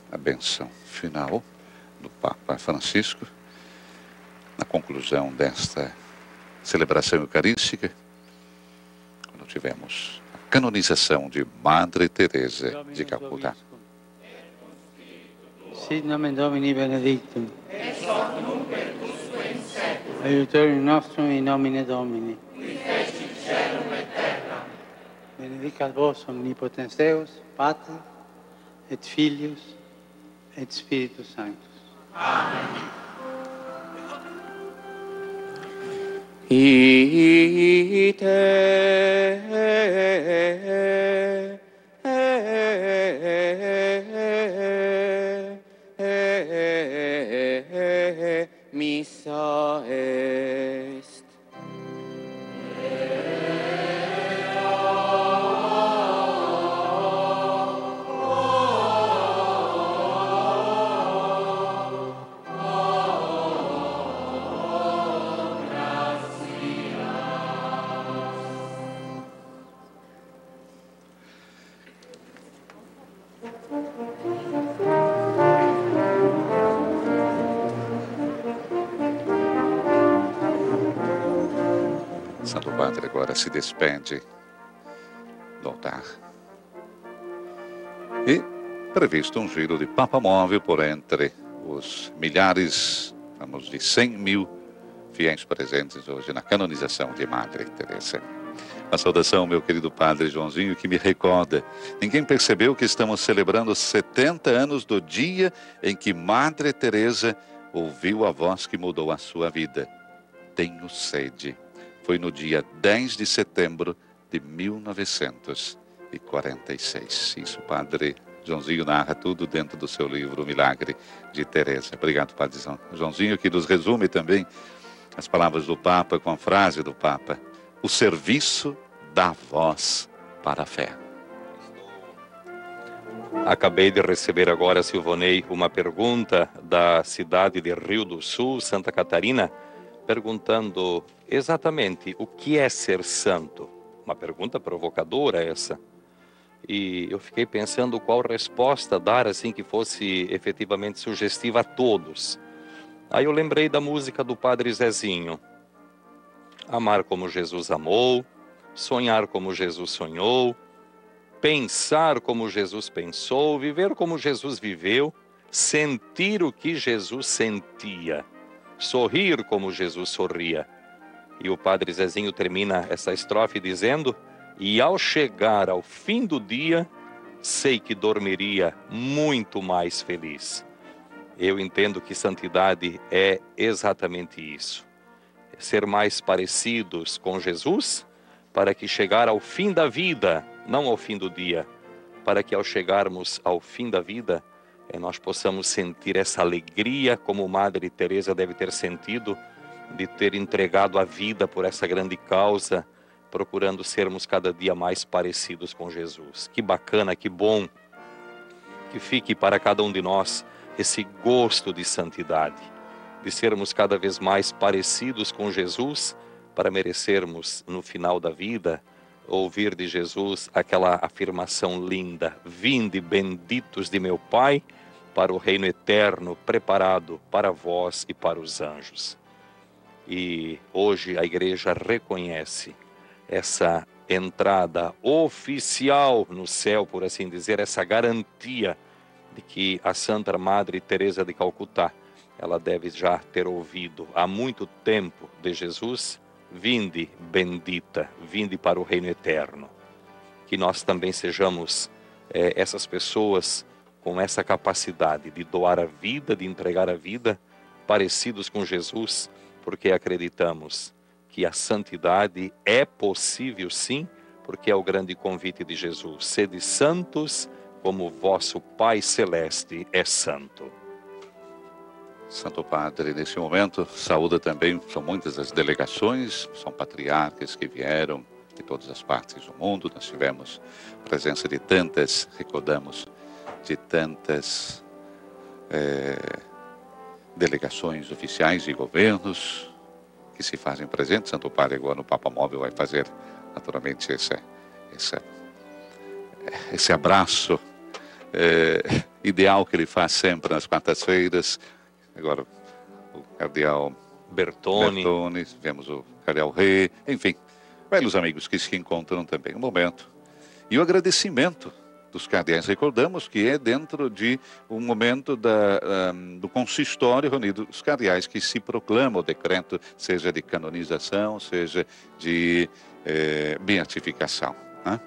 a benção final do Papa Francisco, na conclusão desta celebração eucarística, quando tivemos a canonização de Madre Teresa de Calcutá. Sit nomen Domini benedictum. Ex hoc nunc et usque in saeculum. Aiutorium nostrum in nomine Domini. Qui fecit caelum et terra. Benedicat vos omnipotens Deus, Pater, et Filius, et Spiritus Sanctus. Amen. Missa est. Santo Padre agora se despede do altar. E previsto um giro de Papa Móvel por entre os milhares, vamos de 100 mil fiéis presentes hoje na canonização de Madre Teresa. Uma saudação, meu querido Padre Joãozinho, que me recorda. Ninguém percebeu que estamos celebrando 70 anos do dia em que Madre Teresa ouviu a voz que mudou a sua vida. Tenho sede. Foi no dia 10 de setembro de 1946. Isso, Padre Joãozinho narra tudo dentro do seu livro O Milagre de Teresa. Obrigado, Padre Joãozinho, que nos resume também as palavras do Papa com a frase do Papa: o serviço dá voz para a fé. Acabei de receber agora, Silvonei, uma pergunta da cidade de Rio do Sul, Santa Catarina, perguntando exatamente o que é ser santo. Uma pergunta provocadora essa. E eu fiquei pensando qual resposta dar, assim, que fosse efetivamente sugestiva a todos. Aí eu lembrei da música do Padre Zezinho. Amar como Jesus amou, sonhar como Jesus sonhou, pensar como Jesus pensou, viver como Jesus viveu, sentir o que Jesus sentia, sorrir como Jesus sorria. E o Padre Zezinho termina essa estrofe dizendo: e ao chegar ao fim do dia, sei que dormiria muito mais feliz. Eu entendo que santidade é exatamente isso. É ser mais parecidos com Jesus, para que chegar ao fim da vida, não ao fim do dia, para que ao chegarmos ao fim da vida, nós possamos sentir essa alegria como Madre Teresa deve ter sentido, de ter entregado a vida por essa grande causa, procurando sermos cada dia mais parecidos com Jesus. Que bacana, que bom, que fique para cada um de nós esse gosto de santidade, de sermos cada vez mais parecidos com Jesus, para merecermos no final da vida ouvir de Jesus aquela afirmação linda: vinde benditos de meu Pai, para o reino eterno preparado para vós e para os anjos. E hoje a igreja reconhece essa entrada oficial no céu, por assim dizer, essa garantia de que a Santa Madre Teresa de Calcutá, ela deve já ter ouvido há muito tempo de Jesus: vinde bendita, vinde para o reino eterno. Que nós também sejamos essas pessoas com essa capacidade de doar a vida, de entregar a vida, parecidos com Jesus, porque acreditamos que a santidade é possível sim, porque é o grande convite de Jesus: sede santos como vosso Pai Celeste é santo. Santo Padre, nesse momento, saúda também, são muitas as delegações, são patriarcas que vieram de todas as partes do mundo. Nós tivemos presença de tantas, recordamos, de tantas delegações oficiais e governos que se fazem presentes. Santo Padre agora no Papa Móvel vai fazer naturalmente esse abraço ideal que ele faz sempre nas quartas-feiras. Agora o cardeal Bertone, vemos o cardeal Rei, enfim, velhos amigos que se encontram também no momento. E o agradecimento dos cardeais, recordamos que é dentro de um momento do consistório reunido os cardeais que se proclama o decreto, seja de canonização, seja de beatificação, né?